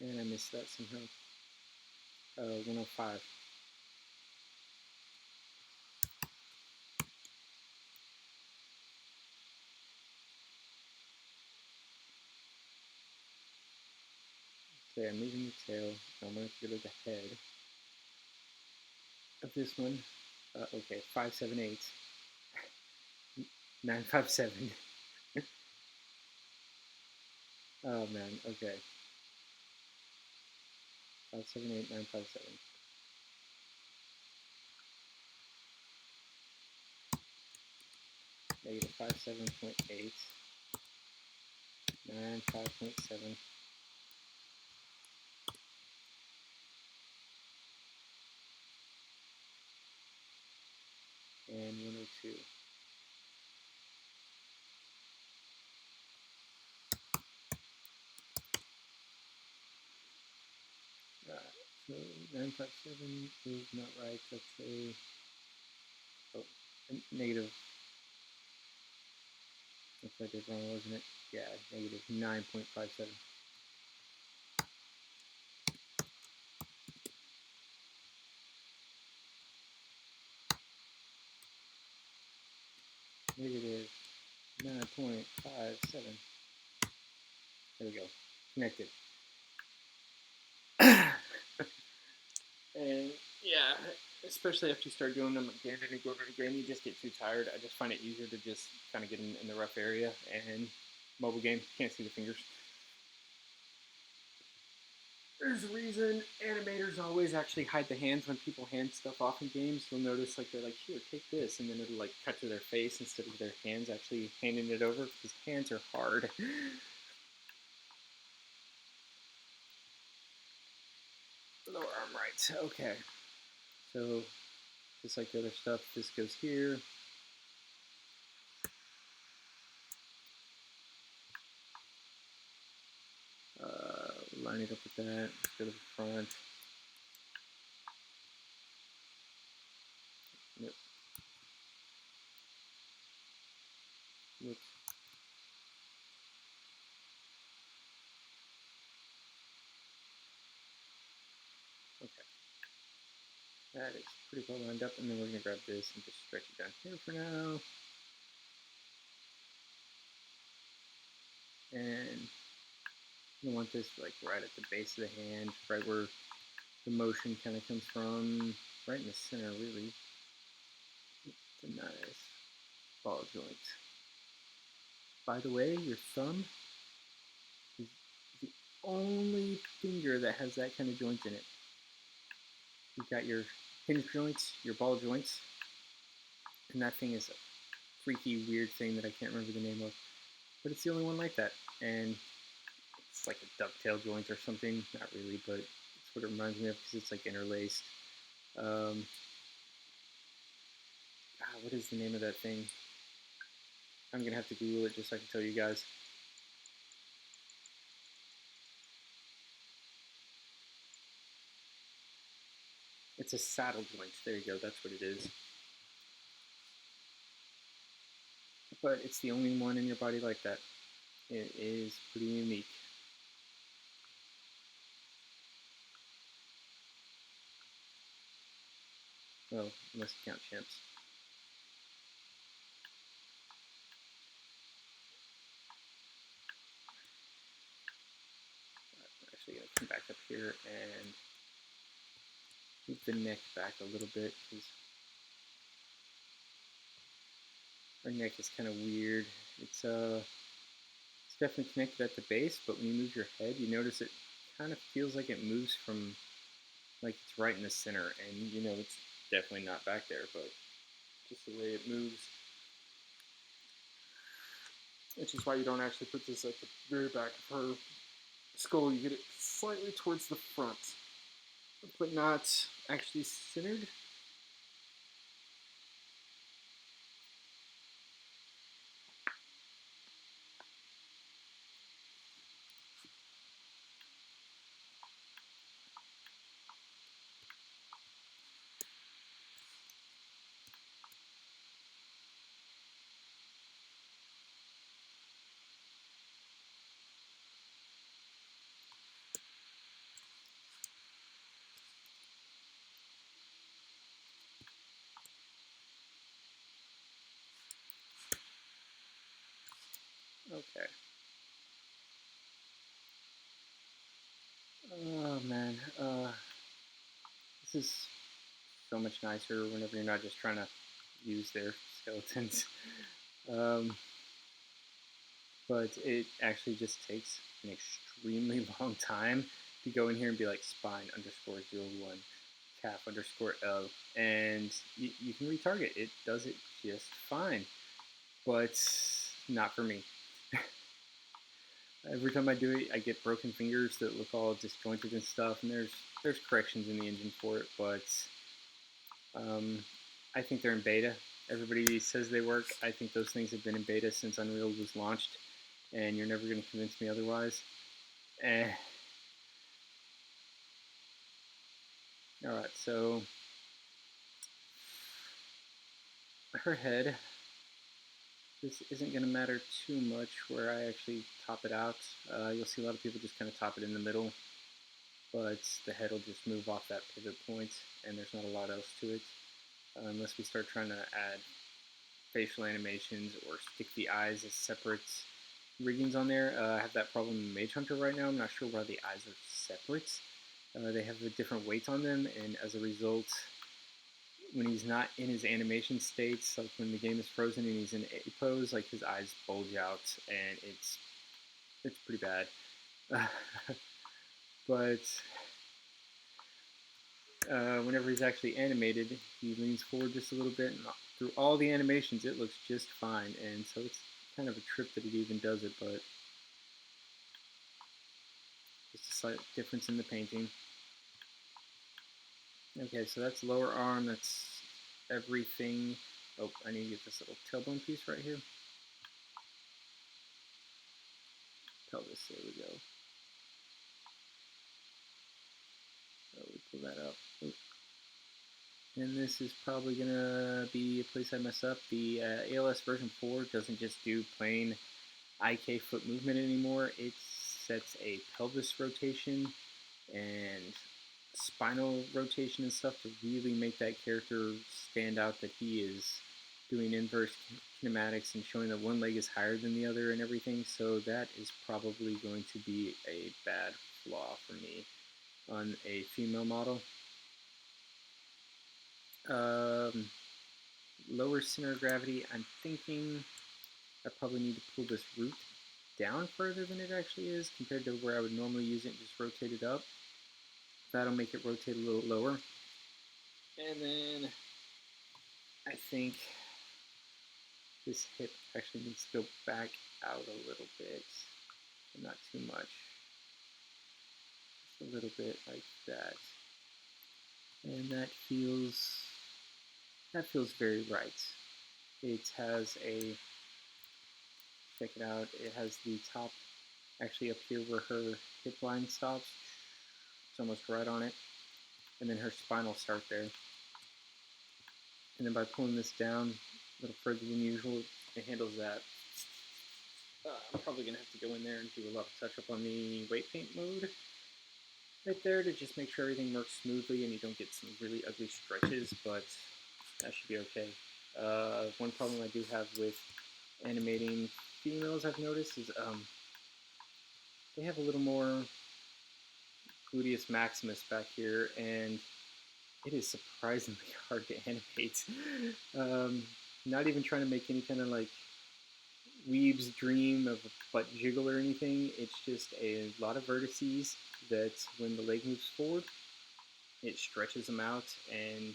And I missed that somehow. 105. Okay, I'm moving the tail. I want to go to the head of this one. Okay, 578, 957. Oh man, okay. 578, 957. Negative 57.8, 95.7. And 102. So 957 is not right. That's a negative. Looks like it's wrong, wasn't it? Yeah, negative 9.57. Negative 9.57. There we go. Connected. And yeah, especially after you start doing them again and again, you just get too tired. I just find it easier to just kind of get in the rough area. And mobile game, can't see the fingers. There's a reason animators always actually hide the hands when people hand stuff off in games. You'll notice like they're like, here, take this, and then it'll like cut to their face instead of their hands actually handing it over because hands are hard. Lower arm right. Okay. So just like the other stuff, this goes here. Line it up with that. Go to the front. Yep. Whoops. Okay. That is pretty well lined up, and then we're going to grab this and just stretch it down here for now. And you want this like right at the base of the hand, right where the motion kind of comes from, right in the center, really. It's a nice ball joint. By the way, your thumb is the only finger that has that kind of joint in it. You've got your hinge joints, your ball joints, and that thing is a freaky, weird thing that I can't remember the name of, but it's the only one like that, and it's like a dovetail joint or something. Not really, but it's what it reminds me of because it's like interlaced. What is the name of that thing? I'm gonna have to Google it just so I can tell you guys. It's a saddle joint. There you go. That's what it is. But it's the only one in your body like that. It is pretty unique. Well, unless you count chimps. I'm actually going to come back up here and move the neck back a little bit because our neck is kind of weird. It's definitely connected at the base, but when you move your head, you notice it kind of feels like it moves from like it's right in the center, and you know it's definitely not back there, but just the way it moves. Which is why you don't actually put this at the very back of her skull. You get it slightly towards the front, but not actually centered. Okay. Oh man, this is so much nicer whenever you're not just trying to use their skeletons. But it actually just takes an extremely long time to go in here and be like spine underscore 01, calf underscore L, and you can retarget. It does it just fine, but not for me. Every time I do it, I get broken fingers that look all disjointed and stuff, and there's corrections in the engine for it, but I think they're in beta. Everybody says they work. I think those things have been in beta since Unreal was launched, and you're never going to convince me otherwise. Alright, so her head, this isn't going to matter too much where I actually top it out. You'll see a lot of people just kind of top it in the middle, but the head will just move off that pivot point, and there's not a lot else to it. Unless we start trying to add facial animations or stick the eyes as separate riggings on there. I have that problem in Mage Hunter right now. I'm not sure why the eyes are separate. They have a different weight on them, and as a result, when he's not in his animation states, like when the game is frozen and he's in A pose, like his eyes bulge out, and it's pretty bad. But whenever he's actually animated, he leans forward just a little bit, and through all the animations, it looks just fine. And so it's kind of a trip that it even does it, but just a slight difference in the painting. Okay, so that's lower arm, that's everything. Oh, I need to get this little tailbone piece right here. Pelvis, there we go. So we pull that up. Oops. And this is probably going to be a place I mess up. The ALS version 4 doesn't just do plain IK foot movement anymore. It sets a pelvis rotation and spinal rotation and stuff to really make that character stand out that he is doing inverse kinematics and showing that one leg is higher than the other and everything. So that is probably going to be a bad flaw for me on a female model. Lower center of gravity, I'm thinking I probably need to pull this root down further than it actually is compared to where I would normally use it and just rotate it up. That'll make it rotate a little lower. And then I think this hip actually needs to go back out a little bit, but not too much. Just a little bit like that. And that feels very right. It has a, check it out, it has the top actually up here where her hip line stops. It's almost right on it. And then her spine will start there. And then by pulling this down a little further than usual, it handles that. I'm probably going to have to go in there and do a lot of touch-up on the weight paint mode right there to just make sure everything works smoothly and you don't get some really ugly stretches, but that should be okay. One problem I do have with animating females, I've noticed, is they have a little more gluteus maximus back here, and it is surprisingly hard to animate. Not even trying to make any kind of like weeb's dream of a butt jiggle or anything. It's just a lot of vertices that when the leg moves forward, it stretches them out and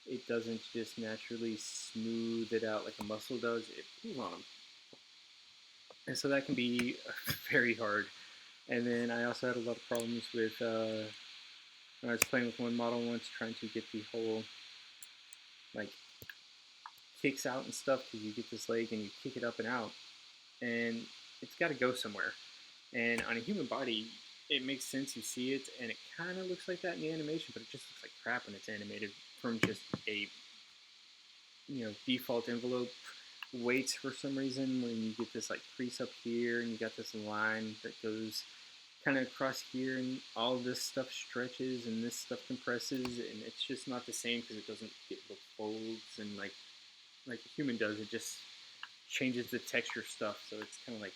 it doesn't just naturally smooth it out like a muscle does. It pulls on them. And so that can be very hard. And then I also had a lot of problems with when I was playing with one model once, trying to get the whole like kicks out and stuff, because you get this leg and you kick it up and out, and it's got to go somewhere. And on a human body, it makes sense. You see it, and it kind of looks like that in the animation, but it just looks like crap when it's animated from just a default envelope weight for some reason. When you get this like crease up here, and you got this line that goes kind of across here, and all this stuff stretches and this stuff compresses, and it's just not the same because it doesn't get the folds and like a human does. It just changes the texture stuff, so it's kind of like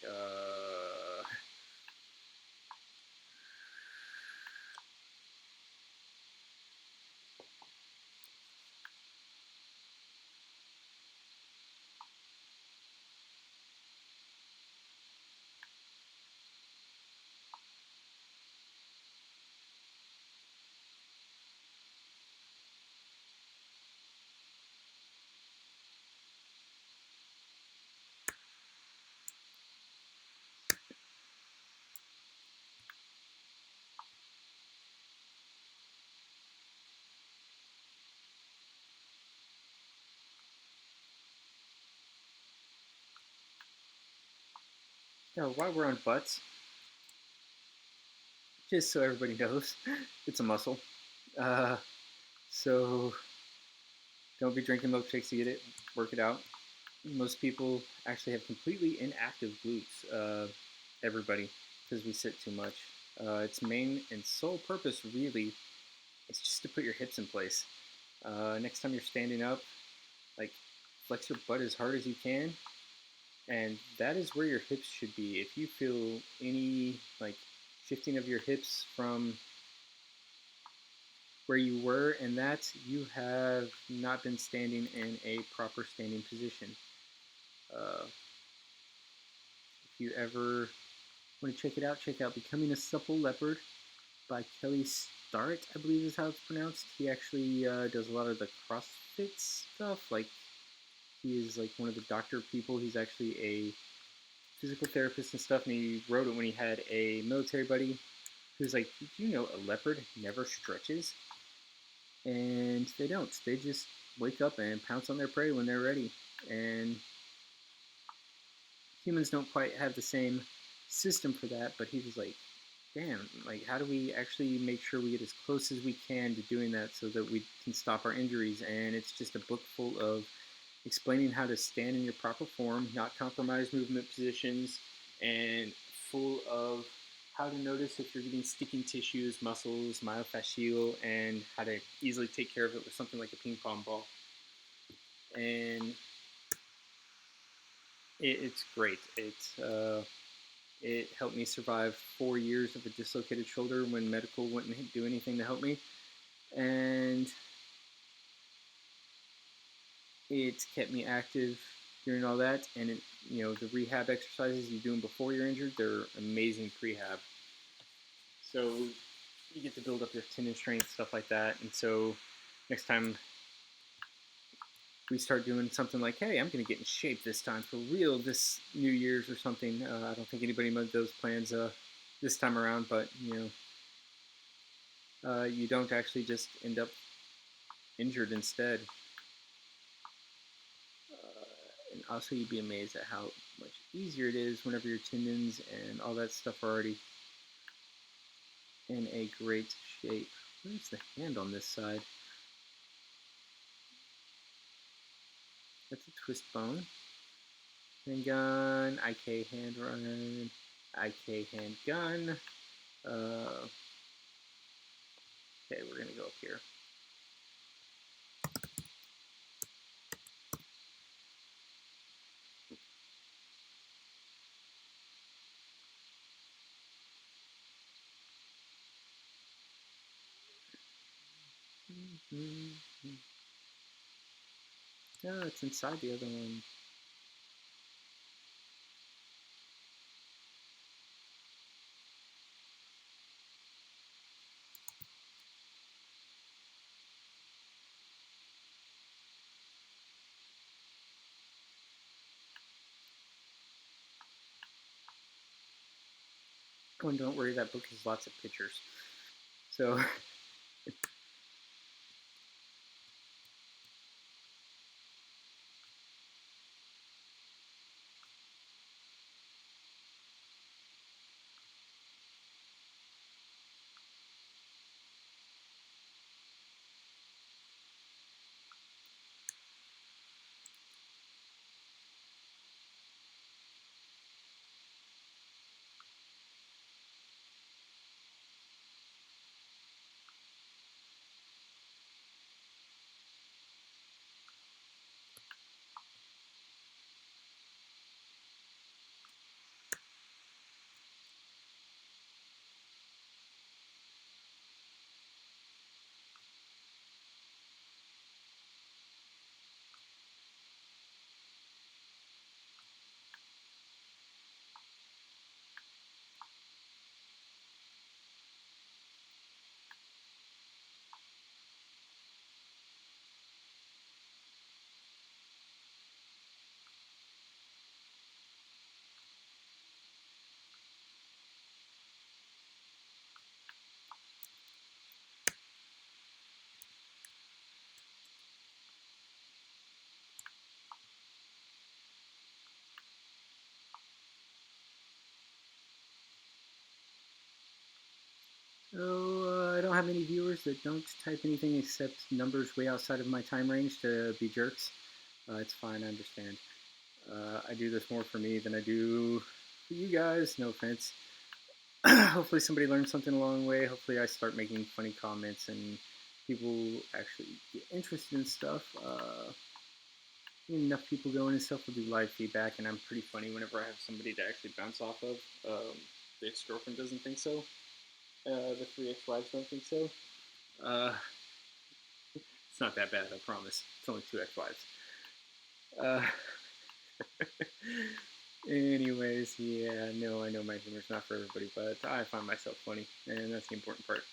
while we're on butts, just so everybody knows, it's a muscle. So don't be drinking milkshakes to get it. Work it out. Most people actually have completely inactive glutes. Everybody, because we sit too much. Its main and sole purpose, really, is just to put your hips in place. Next time you're standing up, like flex your butt as hard as you can, and that is where your hips should be. If you feel any like shifting of your hips from where you were, and that you have not been standing in a proper standing position. If you ever want to check out Becoming a Supple Leopard by Kelly Starrett, I believe is how it's pronounced. He actually does a lot of the CrossFit stuff. Like, he is like one of the doctor people. He's actually a physical therapist and stuff, and he wrote it when he had a military buddy who's like, did you know a leopard never stretches? And they don't. They just wake up and pounce on their prey when they're ready. And humans don't quite have the same system for that, but he was like, damn, like, how do we actually make sure we get as close as we can to doing that so that we can stop our injuries? And it's just a book full of explaining how to stand in your proper form, not compromise movement positions, and full of how to notice if you're getting sticking tissues, muscles, myofascial, and how to easily take care of it with something like a ping pong ball. And it's great. It helped me survive 4 years of a dislocated shoulder when medical wouldn't do anything to help me. And it kept me active during all that. And it, the rehab exercises you're doing before you're injured, they're amazing prehab. So you get to build up your tendon strength, stuff like that. And so next time we start doing something like, hey, I'm going to get in shape this time for real this New Year's or something. I don't think anybody made those plans this time around, but you don't actually just end up injured instead. And also, you'd be amazed at how much easier it is whenever your tendons and all that stuff are already in a great shape. Where's the hand on this side? That's a twist bone. Handgun, IK hand run, IK handgun. Okay, we're gonna go up here. No, it's inside the other one. Oh, and don't worry, that book has lots of pictures. So, I don't have any viewers that don't type anything except numbers way outside of my time range to be jerks. It's fine, I understand. I do this more for me than I do for you guys, no offense. Hopefully somebody learned something along the way. Hopefully I start making funny comments and people actually get interested in stuff. Enough people going and stuff will do live feedback, and I'm pretty funny whenever I have somebody to actually bounce off of. The ex-girlfriend doesn't think so. The three ex-wives don't think so. It's not that bad, I promise. It's only two ex-wives. Anyways, yeah, no, I know my humor's not for everybody, but I find myself funny, and that's the important part.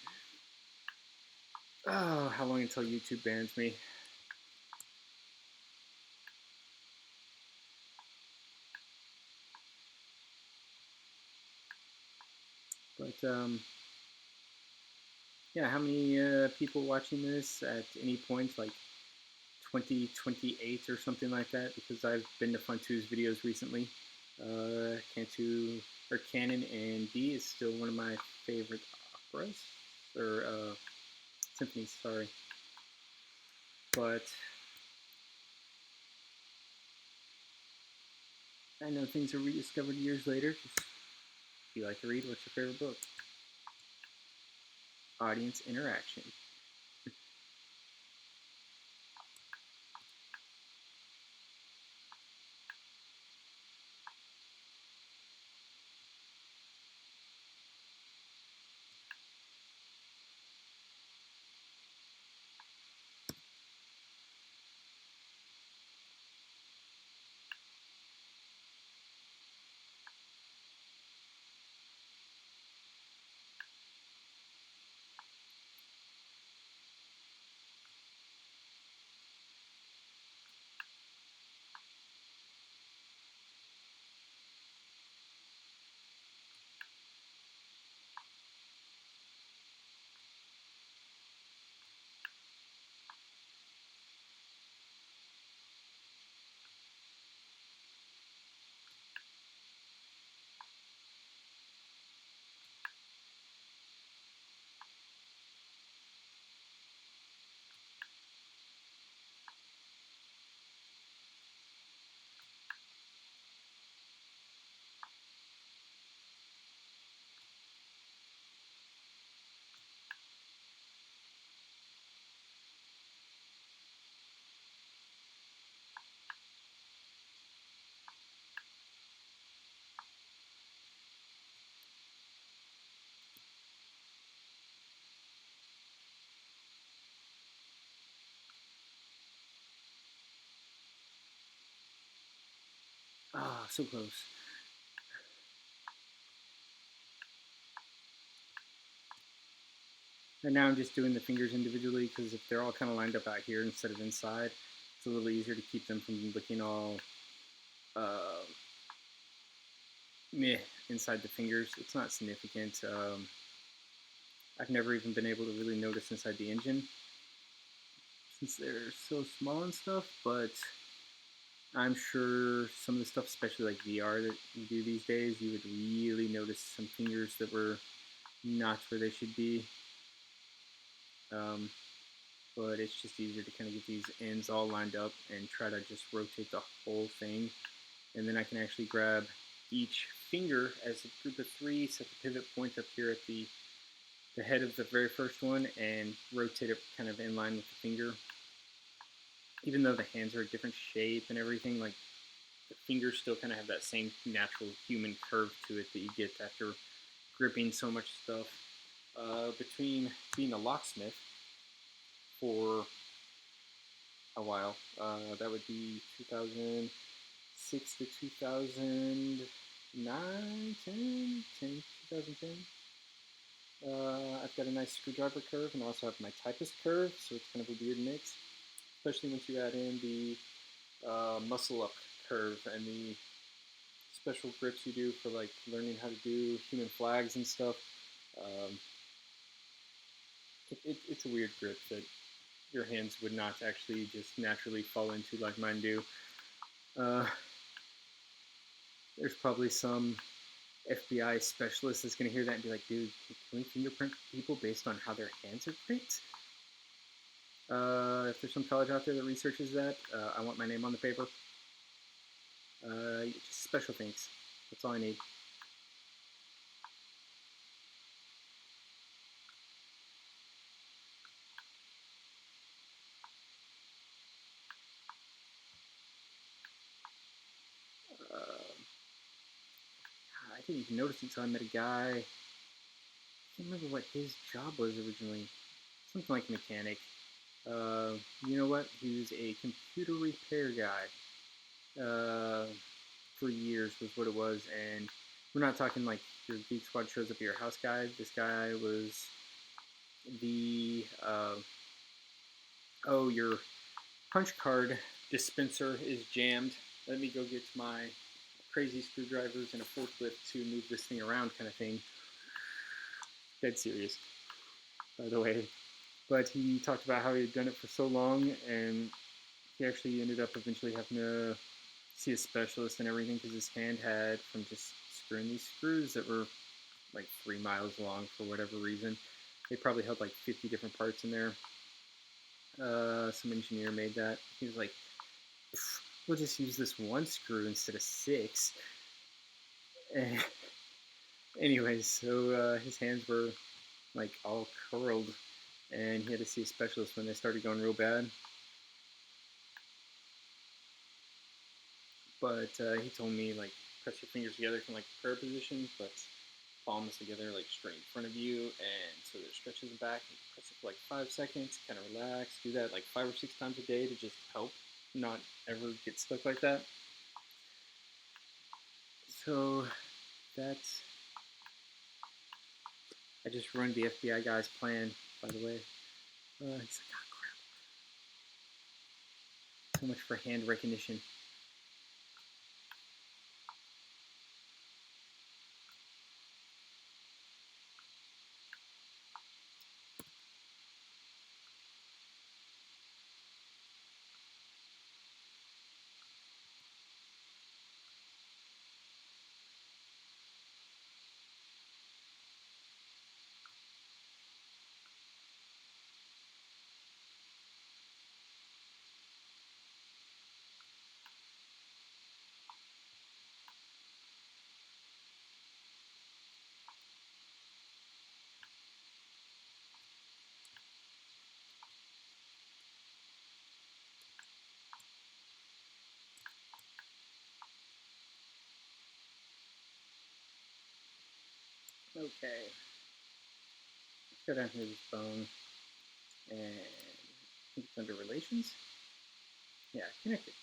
Oh, how long until YouTube bans me? But, yeah, how many people watching this at any point, like 2028 or something like that? Because I've been to Fun2's videos recently. Cantu, or Canon and D is still one of my favorite operas, or symphonies, sorry. But I know things are rediscovered years later. Just, if you like to read, what's your favorite book? Audience interaction. Ah, so close. And now I'm just doing the fingers individually because if they're all kind of lined up out here instead of inside, it's a little easier to keep them from looking all uh, meh inside the fingers. It's not significant. I've never even been able to really notice inside the engine since they're so small and stuff, but I'm sure some of the stuff, especially like VR that you do these days, you would really notice some fingers that were not where they should be. Um, but it's just easier to kind of get these ends all lined up and try to just rotate the whole thing. And then I can actually grab each finger as a group of three, set the pivot point up here at the head of the very first one, and rotate it kind of in line with the finger. Even though the hands are a different shape and everything, like the fingers still kind of have that same natural human curve to it that you get after gripping so much stuff. Between being a locksmith for a while, that would be 2006 to 2009, 2010. I've got a nice screwdriver curve and I also have my typist curve, so it's kind of a weird mix, especially once you add in the muscle up curve and the special grips you do for like learning how to do human flags and stuff. Um, it's a weird grip that your hands would not actually just naturally fall into like mine do. Uh, there's probably some FBI specialist that's going to hear that and be like, dude, can we fingerprint people based on how their hands are gripped? If there's some college out there that researches that, I want my name on the paper. Just special thanks. That's all I need. Uh, I didn't even notice until I met a guy. I can't remember what his job was originally. Something like mechanic. You know what? He was a computer repair guy. For years was what it was, and we're not talking like your Geek Squad shows up at your house guy. This guy was the oh, your punch card dispenser is jammed. Let me go get my crazy screwdrivers and a forklift to move this thing around, kind of thing. Dead serious, by the way. But he talked about how he had done it for so long, and he actually ended up eventually having to see a specialist and everything because his hand had, from just screwing these screws that were like 3 miles long for whatever reason. They probably held like 50 different parts in there. Some engineer made that. He was like, we'll just use this one screw instead of 6. Anyways, so his hands were like all curled, and he had to see a specialist when they started going real bad. But he told me like press your fingers together from like prayer position, but palms together like straight in front of you, and so that it stretches back. And press it for like 5 seconds, kind of relax. Do that like 5 or 6 times a day to just help not ever get stuck like that. So that's. I just ruined the FBI guy's plan, by the way. He's like, oh crap. So much for hand recognition. Okay. Let's go down here to this bone. And I think it's under relations. Yeah, connected.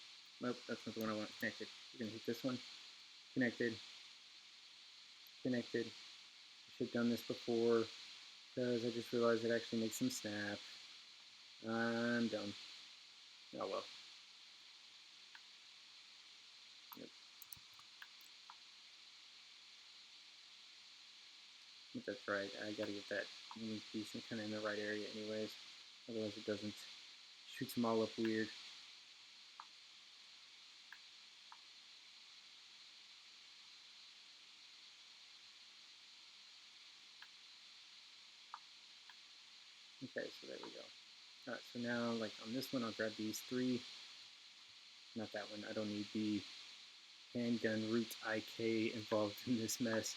Nope, that's not the one I want connected. We're going to hit this one. Connected. Connected. I should have done this before because I just realized it actually makes them snap. I'm done. Oh well. Yep. But that's right. I gotta get that piece kind of in the right area anyways. Otherwise it doesn't. Shoots them all up weird. Okay, so there we go. Alright, so now, like, on this one, I'll grab these three. Not that one. I don't need the handgun root IK involved in this mess.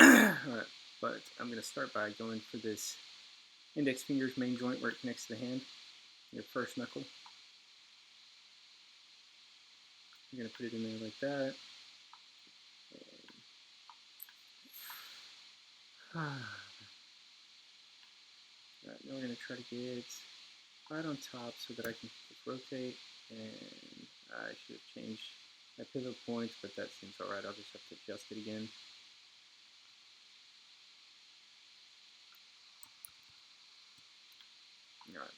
Alright, but I'm going to start by going for this index finger's main joint where it connects to the hand, your first knuckle. You're going to put it in there like that. Alright, now we're going to try to get right on top so that I can just rotate, and I should have changed my pivot points, but that seems alright. I'll just have to adjust it again. Alright.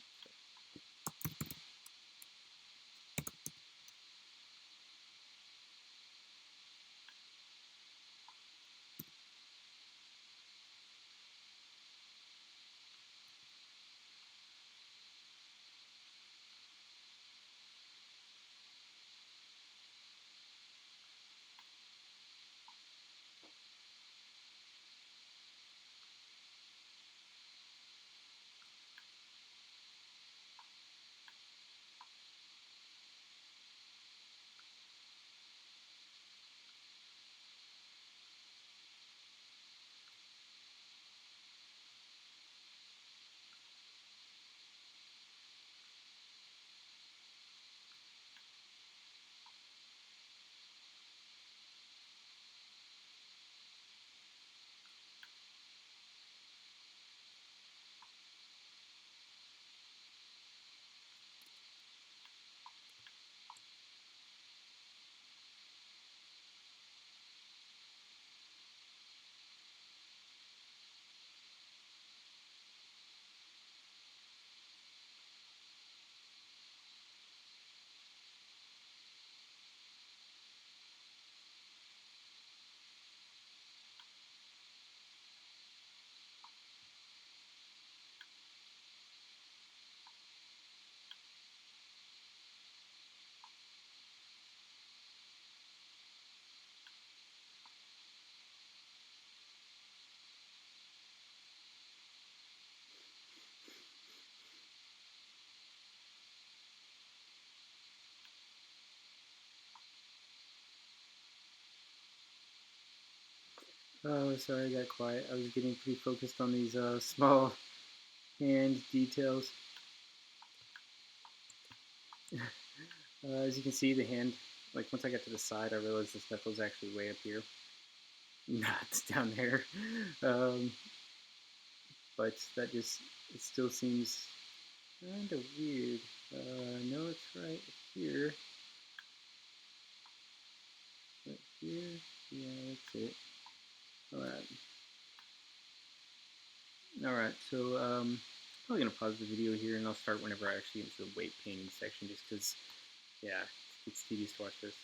Oh, sorry, I got quiet. I was getting pretty focused on these small hand details. As you can see, the hand, like once I got to the side, I realized this knuckle's actually way up here, not down there. But that just, it still seems kind of weird. No, it's right here. Right here? Yeah, that's it. Alright. Alright, so I'm probably going to pause the video here and I'll start whenever I actually get into the weight painting section just because, yeah, it's tedious to watch this.